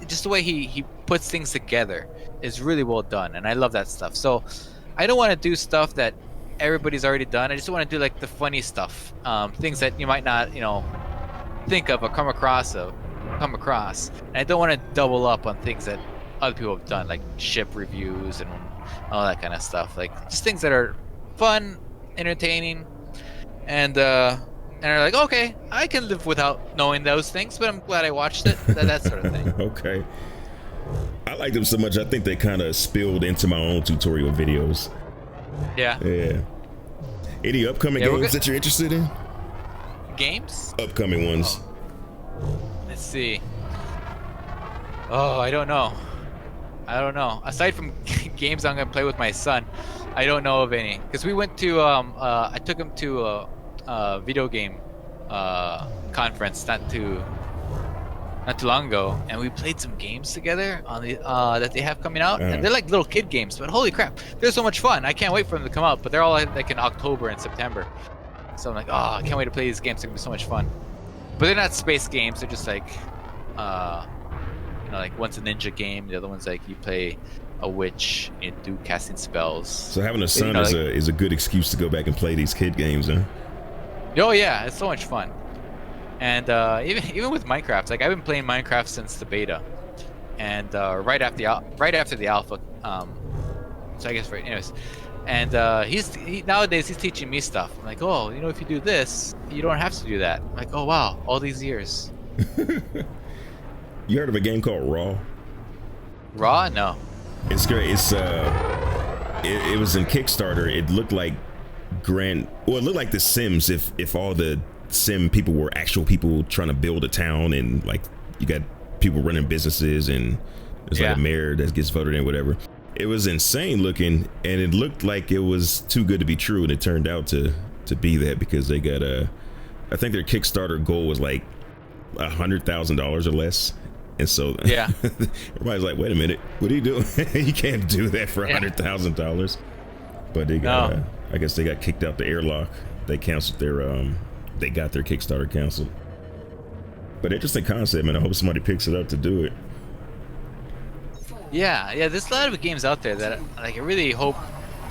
just the way he puts things together is really well done, and I love that stuff. So I don't want to do stuff that everybody's already done. I just want to do like the funny stuff, things that you might not, think of or come across. And I don't want to double up on things that other people have done, like ship reviews and all that kind of stuff. Like just things that are fun, entertaining, and are like, okay, I can live without knowing those things, but I'm glad I watched it. That sort of thing. Okay. I like them so much, I think they kind of spilled into my own tutorial videos. Yeah. Yeah. Any upcoming games that you're interested in? Games? Upcoming ones. Let's see. Oh, I don't know. Aside from games I'm gonna play with my son, I don't know of any. Because we went to, I took him to a video game conference not too long ago, and we played some games together on the that they have coming out, and they're like little kid games, but holy crap, they're so much fun. I can't wait for them to come out, but they're all like in October and September. So I'm like, oh, I can't wait to play these games. They're gonna be so much fun. But they're not space games. They're just like, like one's a ninja game, the other one's like you play a witch and do casting spells. So having a son is a good excuse to go back and play these kid games, huh? Oh yeah, it's so much fun. And even with Minecraft, like I've been playing Minecraft since the beta, and right after the alpha. So I guess anyways. And nowadays he's teaching me stuff. I'm like, oh, if you do this, you don't have to do that. I'm like, oh wow, all these years. You heard of a game called Raw? Raw? No. It's great. It's it was in Kickstarter. It looked like it looked like The Sims if all the Sim people were actual people trying to build a town, and like you got people running businesses, and there's like a mayor that gets voted in, whatever. It was insane looking, and it looked like it was too good to be true, and it turned out to be that, because they got I think their Kickstarter goal was like $100,000 or less, and so everybody's like, wait a minute, what are you doing? You can't do that for $100,000. But they got I guess they got kicked out the airlock. They canceled their they got their Kickstarter canceled. But interesting concept, man. I hope somebody picks it up to do it. Yeah, there's a lot of games out there that like I really hope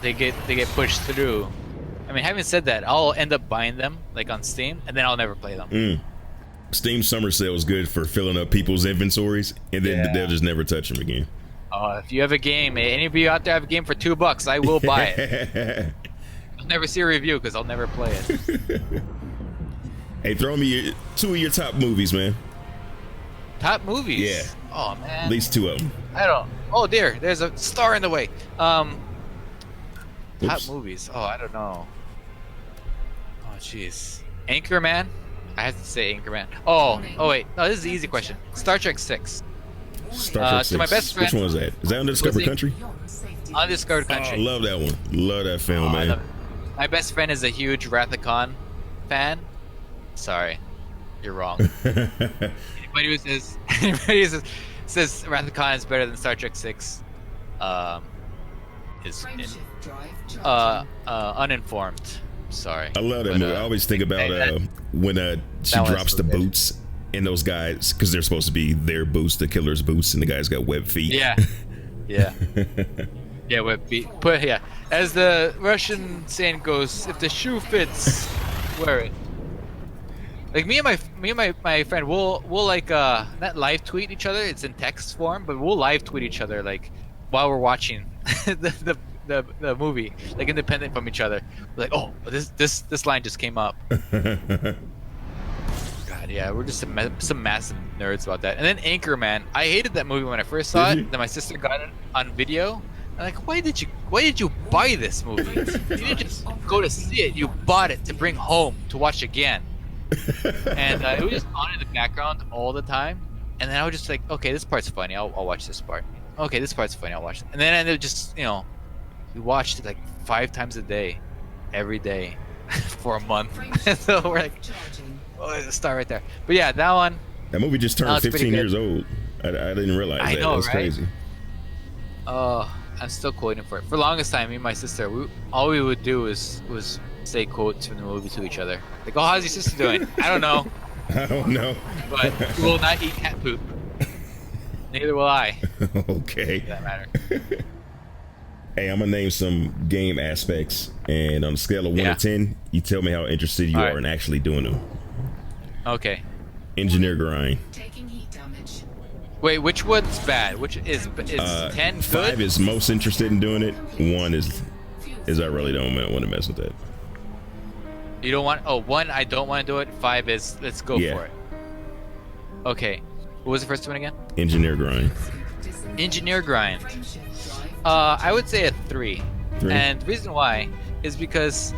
they get pushed through. I mean, having said that, I'll end up buying them like on Steam, and then I'll never play them. Steam summer sale is good for filling up people's inventories, and then they'll just never touch them again. If you have a game, any of you out there have a game for $2, I will buy it. I'll never see a review because I'll never play it. Hey, throw me 2 of your top movies, man. Top movies? Yeah. Oh man. At least 2 of them. I don't. Oh dear, there's a star in the way. Top movies. Oh, I don't know. Oh jeez. Anchorman. I have to say Anchorman. Oh wait. No, this is an easy question. Star Trek 6. Star Trek 6. To my best friend. Which one is that? Is that Undiscovered Country? Undiscovered Country. Oh, I love that one. Love that film, man. My best friend is a huge Wrath of Khan fan. Sorry, you're wrong. Anybody who says Wrath of Khan is better than Star Trek 6 is uninformed. Sorry. I love that movie. I always think about when she drops the boots, and those guys, because they're supposed to be their boots, the killer's boots, and the guy's got web feet. Yeah. Web feet. But yeah, as the Russian saying goes, if the shoe fits, wear it. Like me and my friend, we'll like not live tweet each other. It's in text form, but we'll live tweet each other like while we're watching the movie, like independent from each other. We're like, oh, this line just came up. God, yeah, we're just some massive nerds about that. And then Anchorman, I hated that movie when I first saw it. Then my sister got it on video. I'm like, why did you buy this movie? You didn't just go to see it. You bought it to bring home to watch again. And it was just on in the background all the time. And then I was just like, okay, this part's funny. I'll watch this part. Okay, this part's funny. I'll watch it. And then I ended up just, we watched it like 5 times a day, every day, for a month. So we're like, oh, there's a star right there. But yeah, that one. That movie just turned 15 years old. I didn't realize that. That's right? Crazy. I'm still quoting for it. For the longest time, me and my sister, all we would do was say quotes from the movie to each other. Like, oh, how's your sister doing? I don't know. I don't know. But we will not eat cat poop. Neither will I. Okay. For that matter. Hey, I'm gonna name some game aspects, and on a scale of 1 Yeah. to 10, you tell me how interested you All are right. in actually doing them. Okay. Engineer grind. Taking heat damage. Wait, which one's bad? Which is 10 good? 5 is most interested in doing it. 1 is I really don't want to mess with that. You don't want? Oh, 1, I don't want to do it. 5 is let's go Yeah. for it. Okay. What was the first one again? Engineer grind. Engineer grind. I would say a 3. 3? And the reason why is because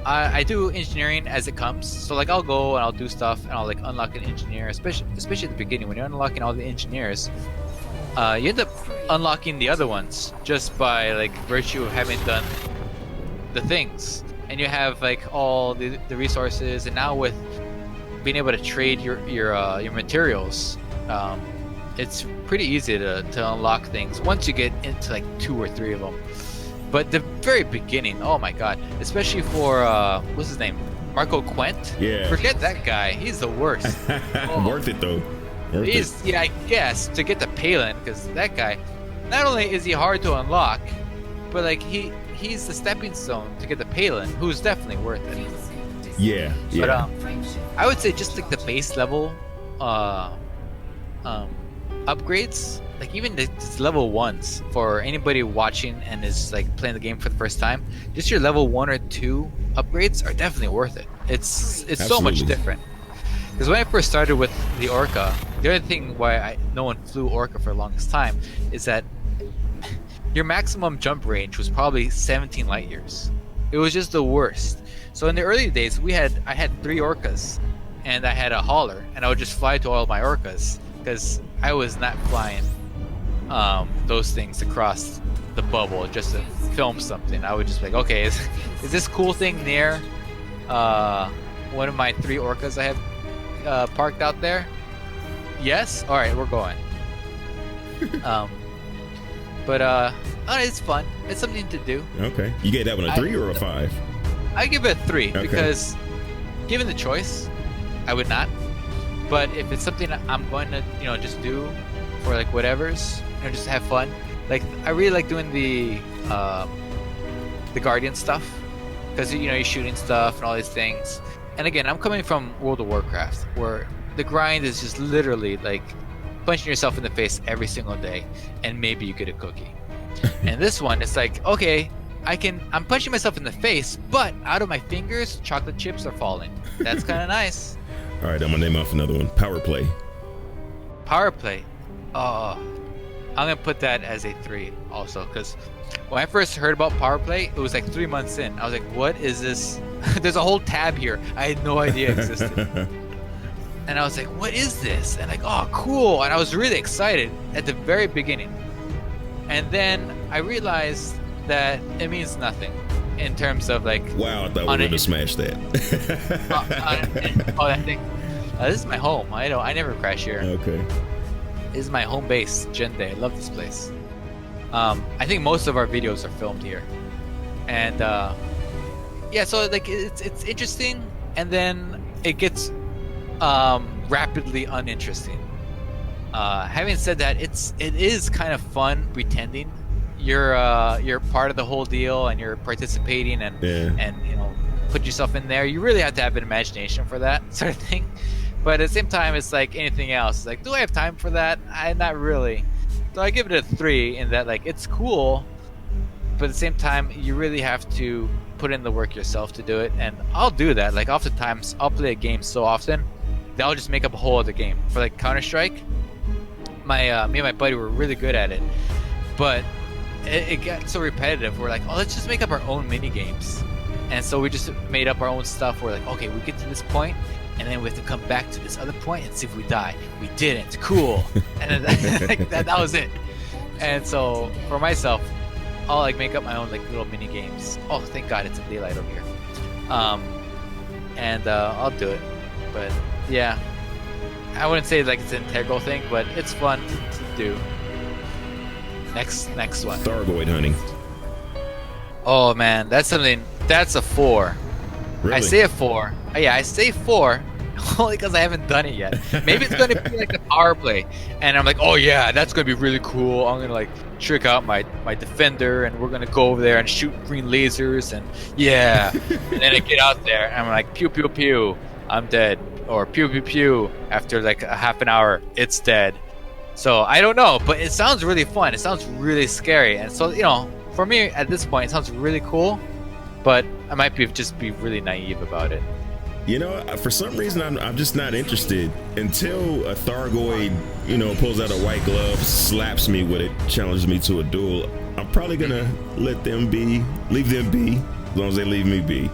I do engineering as it comes. So like I'll go and I'll do stuff and I'll like unlock an engineer, especially at the beginning when you're unlocking all the engineers. You end up unlocking the other ones just by like virtue of having done the things, and you have like all the resources. And now with being able to trade your materials, it's pretty easy to unlock things once you get into like 2 or 3 of them. But the very beginning, oh my god, especially for what's his name, Marco Quent. Yeah. Forget that guy. He's the worst. Oh. Worth it though. Worth it. Yeah, I guess to get the Palin, because that guy, not only is he hard to unlock, but like he's the stepping stone to get the Palin, who's definitely worth it. Yeah. But Yeah. I would say just like the base level upgrades, like even the level 1s for anybody watching and is like playing the game for the first time, just your level 1 or 2 upgrades are definitely worth it. It's so much Absolutely. different. Because when I first started with the Orca, the other thing why no one flew Orca for the longest time is that your maximum jump range was probably 17 light years. It was just the worst. So in the early days, I had 3 Orcas, and I had a hauler, and I would just fly to all my Orcas because I was not flying those things across the bubble just to film something. I would just be like, okay, is this cool thing near one of my 3 Orcas I have parked out there? Yes? Alright, we're going. It's fun. It's something to do. Okay. You gave that one a 3 or a 5? I give it a 3 Okay. because given the choice, I would not. But if it's something I'm going to, just do for like whatever's, just to have fun. Like I really like doing the Guardian stuff because you're shooting stuff and all these things. And again, I'm coming from World of Warcraft where the grind is just literally like punching yourself in the face every single day and maybe you get a cookie. And this one, it's like, okay, I'm punching myself in the face, but out of my fingers, chocolate chips are falling. That's kind of nice. All right, I'm gonna name off another one. Power play. Power play. Oh, I'm gonna put that as a 3 also, because when I first heard about power play, it was like 3 months in. I was like, what is this? There's a whole tab here I had no idea existed. And I was like, what is this? And like, oh, cool. And I was really excited at the very beginning. And then I realized that it means nothing in terms of like. Wow, I thought we would have smashed that. That thing. This is my home. I never crash here. Okay. This is my home base, Gende. I love this place. I think most of our videos are filmed here. And yeah, so like it's interesting, and then it gets rapidly uninteresting. Having said that, it is kind of fun pretending you're part of the whole deal and you're participating and put yourself in there. You really have to have an imagination for that sort of thing. But at the same time, it's like anything else. It's like, do I have time for that? Not really. So I give it a 3 in that like it's cool, but at the same time, you really have to put in the work yourself to do it. And I'll do that. Like oftentimes, I'll play a game so often that I'll just make up a whole other game. For like Counter-Strike, me and my buddy were really good at it, but it got so repetitive. We're like, oh, let's just make up our own mini games. And so we just made up our own stuff. We're like, okay, we get to this point, and then we have to come back to this other point and see if we die. We didn't. Cool. And then, like, that was it. And so for myself, I'll like make up my own like little mini games. Oh, thank God it's in daylight over here. I'll do it. But yeah, I wouldn't say like it's an integral thing, but it's fun to do. Next one. Thargoid hunting. Oh man, that's a 4. Really? I say a 4. Yeah, I say 4 only because I haven't done it yet. Maybe it's gonna be like a power play, and I'm like, oh yeah, that's gonna be really cool. I'm gonna like trick out my defender, and we're gonna go over there and shoot green lasers, and yeah. And then I get out there, and I'm like, pew pew pew, I'm dead, or pew pew pew. After like a half an hour, it's dead. So I don't know, but it sounds really fun. It sounds really scary, and so for me at this point, it sounds really cool. But I might just be really naive about it. For some reason, I'm just not interested until a Thargoid, pulls out a white glove, slaps me with it, challenges me to a duel. I'm probably gonna leave them be, as long as they leave me be.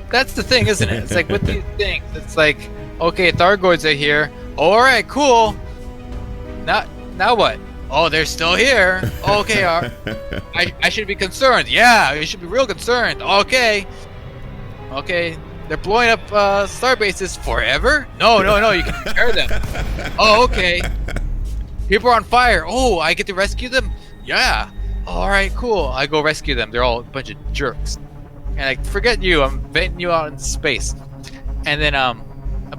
That's the thing, isn't it? It's like with these things, it's like, okay, Thargoids are here. All right, cool. Now what? Oh, they're still here. Okay, I should be concerned. Yeah, you should be real concerned. Okay, they're blowing up star bases forever? No, you can repair them. Oh, okay. People are on fire. Oh, I get to rescue them? Yeah. All right, cool. I go rescue them. They're all a bunch of jerks. And like, forget you. I'm venting you out in space. And then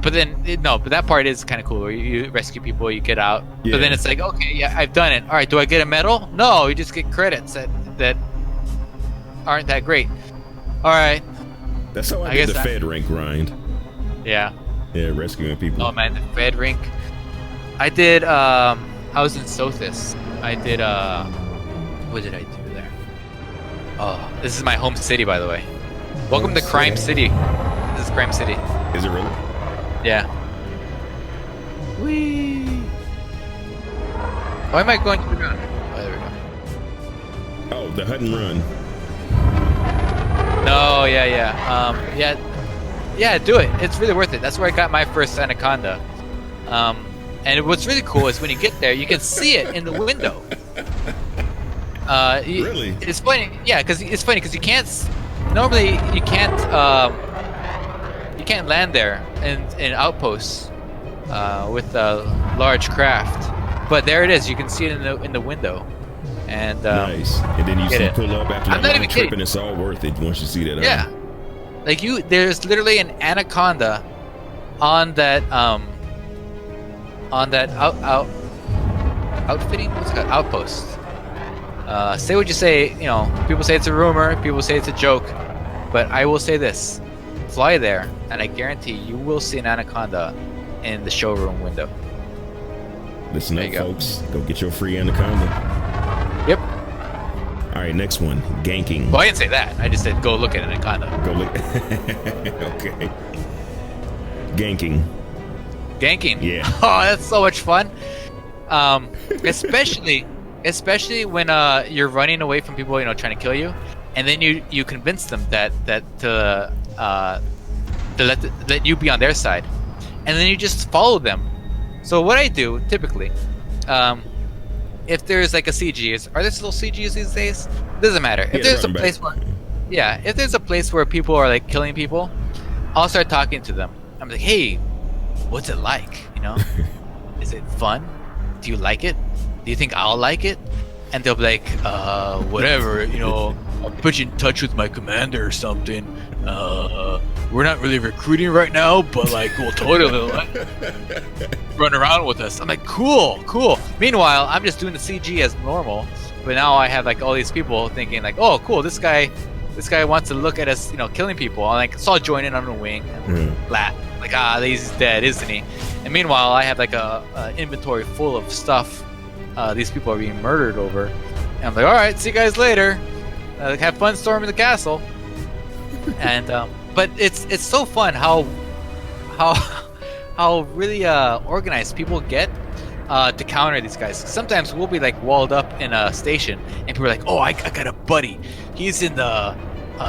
but that part is kind of cool. Where you rescue people, you get out. Yeah. But then it's like, okay, yeah, I've done it. All right, do I get a medal? No, you just get credits that aren't that great. All right. That's how I did the Fed rank grind. Yeah. Yeah, rescuing people. Oh man, the Fed rank. I did. I was in Sothis. I did. What did I do there? Oh, this is my home city, by the way. Welcome to Crime City. This is Crime City. Is it really? Yeah. Whee! Why am I going to the ground? Oh, there we go. Oh, the hut and run. No, yeah. Yeah, do it. It's really worth it. That's where I got my first Anaconda. And what's really cool is when you get there, you can see it in the window. Really? It's funny. Yeah, because it's funny because you can't. Normally, you can't land there in outposts with a large craft. But there it is. You can see it in the window. And nice. And then you see pull up after that long trip, and it's all worth it once you see that. Yeah. Like there's literally an Anaconda on that outfitting. What's it called? Outpost. Say what you say. People say it's a rumor. People say it's a joke. But I will say this: fly there, and I guarantee you will see an Anaconda in the showroom window. Listen up, folks. Go get your free Anaconda. Yep. All right, next one, ganking. Well, I didn't say that. I just said go look at Anaconda. Go look. Okay. Ganking. Yeah. Oh, that's so much fun. Especially when you're running away from people, trying to kill you, and then you convince them that to let you be on their side, and then you just follow them. So what I do typically, if there's like a CG, are there still CGs these days? Doesn't matter. If there's a place if there's a place where people are like killing people, I'll start talking to them. I'm like, hey, what's it like? Is it fun? Do you like it? Do you think I'll like it? And they'll be like, whatever, I'll put you in touch with my commander or something. We're not really recruiting right now, but like, we'll totally run around with us. I'm like, cool. Meanwhile, I'm just doing the CG as normal, but now I have like all these people thinking like, oh, cool, this guy wants to look at us, killing people. I'm like, so I'll join in on the wing and laugh. Like, he's dead, isn't he? And meanwhile, I have like a inventory full of stuff these people are being murdered over. And I'm like, all right, see you guys later. Have fun storming the castle. And but it's so fun how really organized people get to counter these guys. Sometimes we'll be like walled up in a station, and people are like, "Oh, I got a buddy. He's in the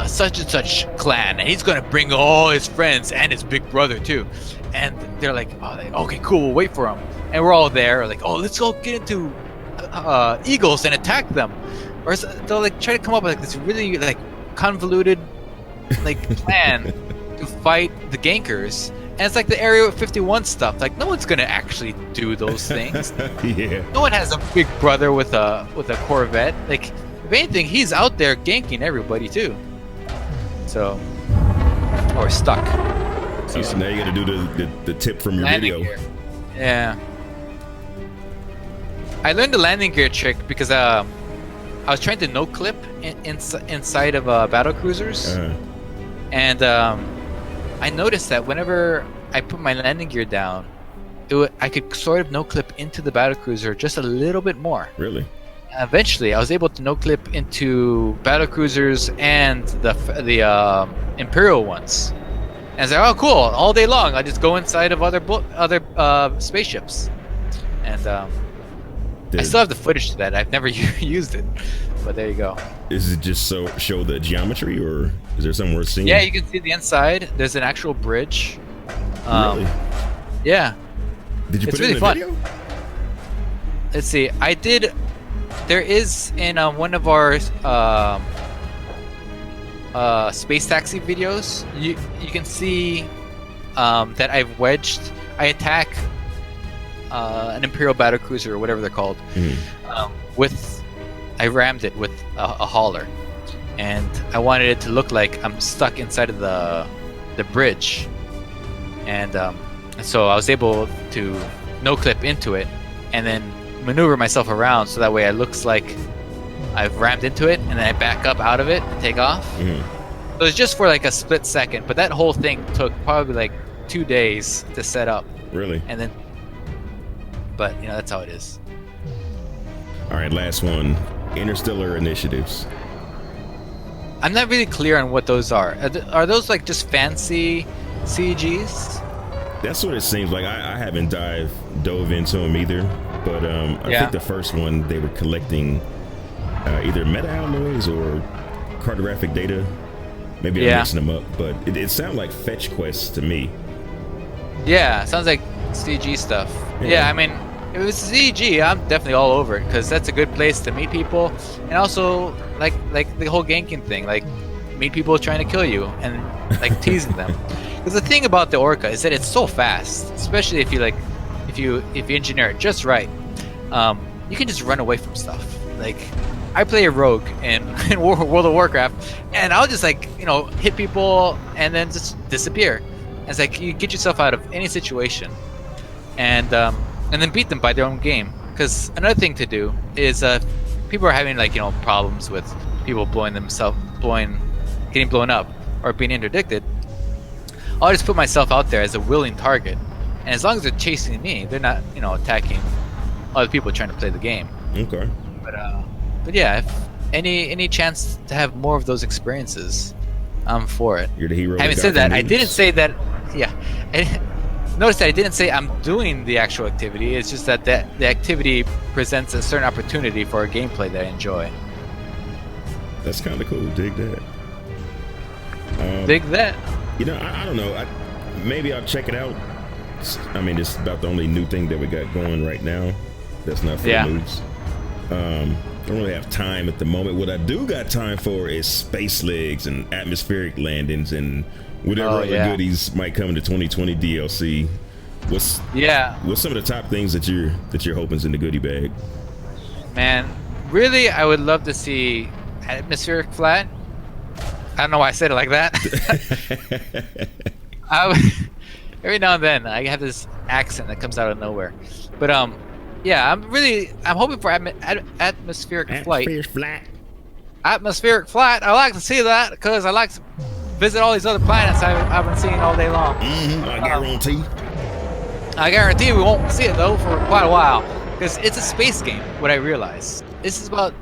such and such clan, and he's gonna bring all his friends and his big brother too." And they're like, "Okay, cool. We'll wait for him." And we're all there, like, "Oh, let's go get into eagles and attack them." Or they'll like try to come up with like this really like convoluted like plan to fight the gankers, and it's like the Area 51 stuff. Like, no one's gonna actually do those things. Yeah. No one has a big brother with a Corvette. Like, if anything, he's out there ganking everybody too. So, or stuck. See some now you got to do the tip from your landing video. gear. Yeah. I learned the landing gear trick because I was trying to no clip inside of battle cruisers, and I noticed that whenever I put my landing gear down, I could sort of no clip into the battle cruiser just a little bit more. Really? Eventually, I was able to no clip into battle cruisers and the Imperial ones. And I was like, oh, cool! All day long, I just go inside of other spaceships, and I still have the footage to that. I've never used it, but there you go. Is it just show the geometry, or is there something worth seeing? Yeah, you can see the inside. There's an actual bridge. Really? Yeah. Did you It's put it really in the fun. video? Let's see. I did. There is in one of our space taxi videos. You can see that I've wedged. I attack an Imperial battle cruiser or whatever they're called. I rammed it with a hauler, and I wanted it to look like I'm stuck inside of the bridge, and so I was able to no clip into it, and then maneuver myself around so that way it looks like I've rammed into it, and then I back up out of it and take off. So it's just for like a split second, but that whole thing took probably like 2 days to set up. Really? And then, but you know, that's how it is. All right, last one. Interstellar initiatives. I'm not really clear on what those are. Are those like just fancy CGs? That's what it seems like. I haven't dove into them either, but I think the first one they were collecting either meta alloys or cartographic data. Maybe I'm mixing them up, but it sounded like fetch quests to me. Yeah, sounds like CG stuff. Yeah, I mean, if it was CG, I'm definitely all over it because that's a good place to meet people, and also like the whole Genkin thing, like meet people trying to kill you and like teasing them. Because the thing about the Orca is that it's so fast, especially if you engineer it just right. You can just run away from stuff. Like I play a rogue in World of Warcraft, and I'll just like hit people and then just disappear. And it's like you get yourself out of any situation, and then beat them by their own game. Because another thing to do is people are having like problems with people getting blown up or being interdicted. I'll just put myself out there as a willing target, and as long as they're chasing me, they're not attacking other people trying to play the game. Okay. But yeah, if any chance to have more of those experiences, I'm for it. You're the hero. Having said that, I didn't say that. Yeah. Notice that I didn't say I'm doing the actual activity. It's just that the activity presents a certain opportunity for a gameplay that I enjoy. That's kind of cool. Dig that. Dig that. I don't know. Maybe I'll check it out. I mean, it's about the only new thing that we got going right now. That's not for the news. I don't really have time at the moment. What I do got time for is space legs and atmospheric landings and whatever other goodies might come in the 2020 DLC. What's some of the top things that you're hoping's in the goodie bag? Man, really, I would love to see atmospheric flat. I don't know why I said it like that. Every now and then I have this accent that comes out of nowhere, but yeah, I'm hoping for atmospheric flight. Atmospheric flight. I like to see that because I like to visit all these other planets I've been seeing all day long. I guarantee we won't see it though for quite a while because it's a space game. What I realize, this is about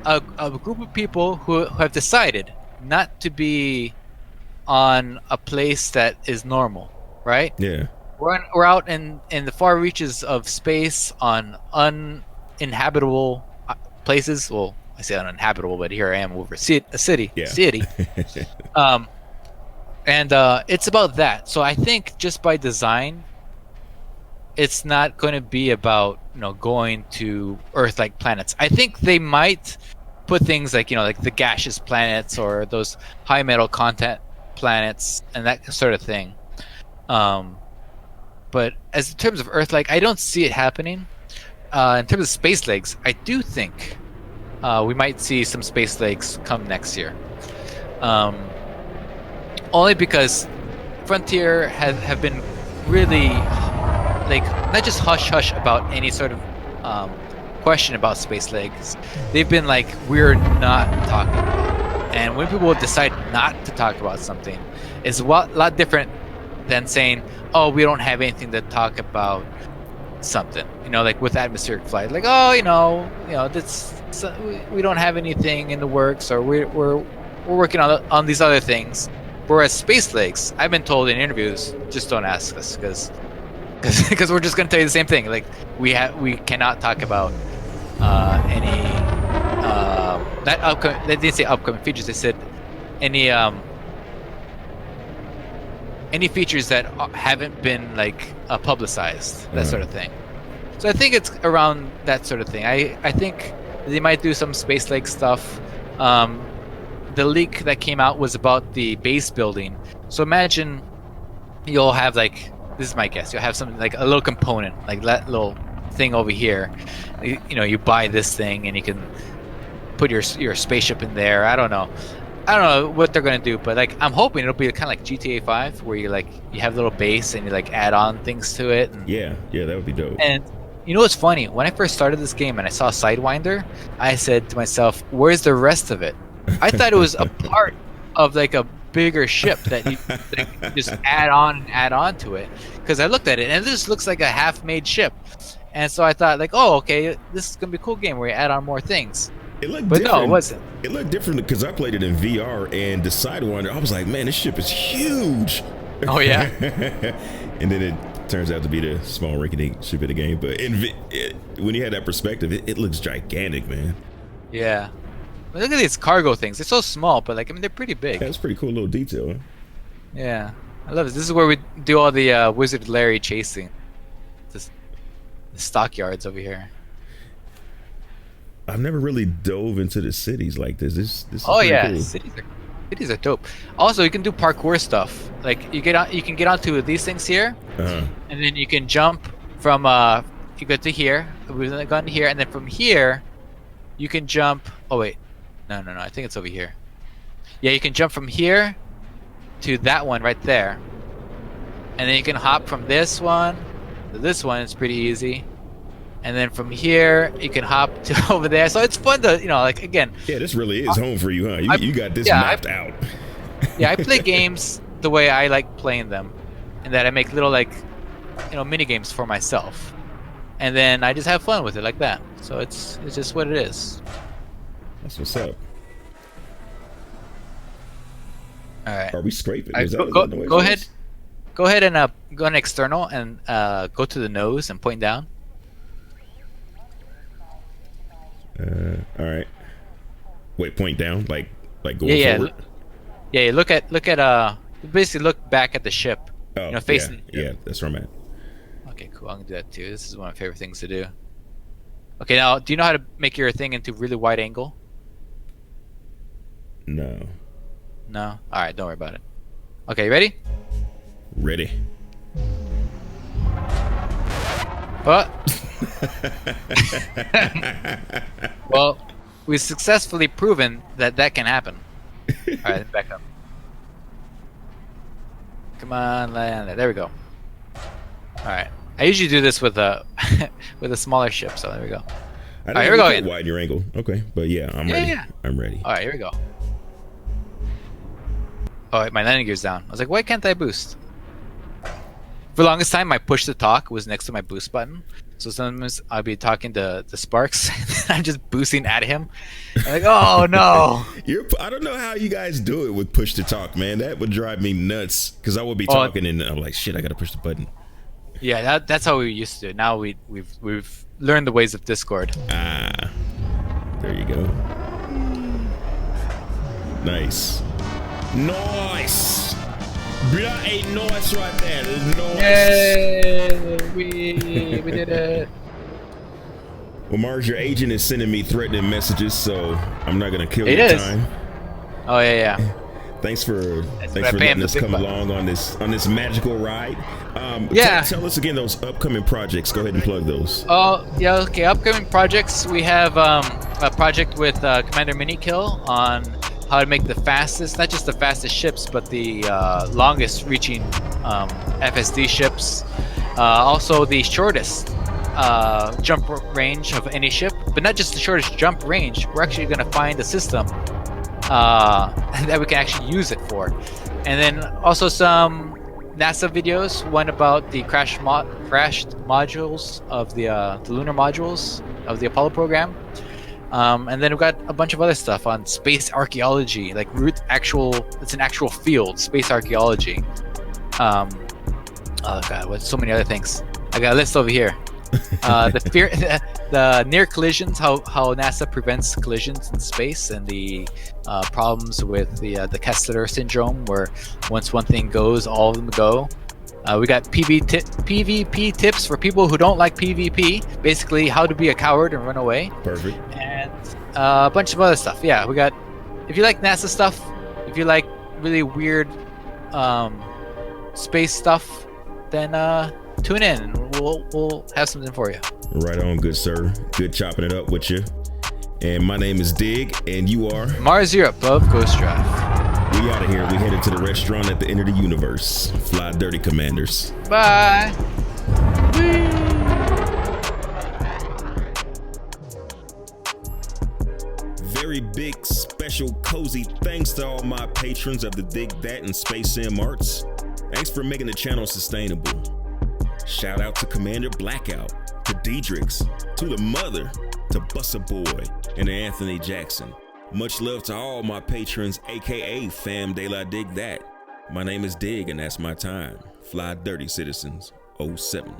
a group of people who have decided not to be on a place that is normal, right? Yeah. We're out in the far reaches of space on uninhabitable places. Well, I say uninhabitable, but here I am over a city. Yeah. City. And it's about that. So I think just by design, it's not going to be about going to Earth-like planets. I think they might put things like like the gaseous planets or those high metal content planets and that sort of thing. But as in terms of Earth-like, I don't see it happening. In terms of space legs, I do think we might see some space legs come next year. Only because Frontier have been really like not just hush about any sort of question about space legs. They've been like, we're not talking about it. And when people decide not to talk about something, it's a lot different than saying, oh, we don't have anything to talk about something, like with atmospheric flight, like, oh, we don't have anything in the works, or we're working on these other things. Whereas space legs, I've been told in interviews, just don't ask us, because we're just going to tell you the same thing. Like, we cannot talk about any they didn't say upcoming features. They said any features that haven't been like publicized, that sort of thing. So I think it's around that sort of thing. I think they might do some space leg stuff. The leak that came out was about the base building. So imagine you'll have like, this is my guess, you'll have something like a little component, like that little thing over here. You buy this thing and you can put your spaceship in there. I don't know what they're gonna do, but like I'm hoping it'll be kind of like GTA 5, where you have a little base and you like add on things to it. And, yeah, that would be dope. And what's funny? When I first started this game and I saw Sidewinder, I said to myself, "Where's the rest of it?" I thought it was a part of like a bigger ship that you just add on to it. Because I looked at it and this looks like a half-made ship, and so I thought like, oh, okay, this is gonna be a cool game where you add on more things. It looked but different. No, it wasn't. It looked different because I played it in VR, and the Sidewinder, I was like, man, this ship is huge. Oh yeah. And then it turns out to be the small rinky-dink ship of the game. But when you had that perspective, it looks gigantic, man. Yeah. But look at these cargo things. They're so small, but like, I mean, they're pretty big. That's pretty cool little detail. Huh? Yeah, I love it. This is where we do all the Wizard Larry chasing. The stockyards over here. I've never really dove into the cities like this. This is oh yeah, cool. Cities are dope. Also, you can do parkour stuff. Like you can get onto these things here, and then you can jump from you go to here. We've gone to here, and then from here, you can jump. Oh wait, no. I think it's over here. Yeah, you can jump from here to that one right there, and then you can hop from this one to this one. It's pretty easy. And then from here, you can hop to over there. So it's fun to, like, again. Yeah, this really is home for you, huh? You got this mapped out. Yeah, I play games the way I like playing them. And that I make little, like, mini games for myself. And then I just have fun with it like that. So it's just what it is. That's what's up. All right. Are we scraping? Right, go ahead. Go ahead and go on external and go to the nose and point down. All right. Wait, point down, like going forward. Yeah. Look at basically look back at the ship. Oh, facing. Yeah, that's where I'm at. Okay, cool. I'm gonna do that too. This is one of my favorite things to do. Okay, now do you know how to make your thing into really wide angle? No. No. All right, don't worry about it. Okay, you ready? Ready. What? Well, we've successfully proven that can happen. All right, back up. Come on, land there. There we go. All right. I usually do this with a with a smaller ship, so there we go. All right, here we go again. Widen your angle. Okay, but yeah, I'm ready. Yeah. I'm ready. All right, here we go. Oh, my landing gear's down. I was like, why can't I boost? For the longest time, my push to talk was next to my boost button. So sometimes I'll be talking to Sparks, and I'm just boosting at him. I'm like, oh no! I don't know how you guys do it with push to talk, man. That would drive me nuts because I would be talking and I'm like, shit, I gotta push the button. Yeah, that's how we used to do it. Now we've learned the ways of Discord. Ah, there you go. Nice. That ain't nice right there. Yay! We did it. Well, Mars, your agent is sending me threatening messages, so I'm not gonna kill your time. Oh yeah. Thanks for letting us come along on this magical ride. Tell us again those upcoming projects. Go ahead and plug those. Oh yeah, okay. Upcoming projects. We have a project with Commander Minikill on how to make the fastest, not just the fastest ships, but the longest reaching FSD ships. Also the shortest jump range of any ship, but not just the shortest jump range. We're actually going to find a system that we can actually use it for. And then also some NASA videos, one about the crashed modules of the lunar modules of the Apollo program. And then we've got a bunch of other stuff on space archaeology, like it's an actual field, space archaeology. Oh god, what's so many other things? I got a list over here. The near collisions, how NASA prevents collisions in space, and the problems with the Kessler syndrome, where once one thing goes, all of them go. We got PvP tips for people who don't like PvP, basically how to be a coward and run away. Perfect. And a bunch of other stuff. Yeah, we got, if you like NASA stuff, if you like really weird space stuff, then tune in and we'll have something for you. Right on, good sir. Good chopping it up with you. And my name is Dig, and you are Mars Yurip of Ghost Drive. We out of here. We headed to the restaurant at the end of the universe. Fly dirty, commanders. Bye. Very big, special, cozy thanks to all my patrons of the DigThat and Space Sim Arts. Thanks for making the channel sustainable. Shout out to Commander Blackout, to Diedrichs, to the mother, to Bussa Boy, and to Anthony Jackson. Much love to all my patrons, aka Fam De La DigThat. My name is Dig, and that's my time. Fly dirty, citizens. 07.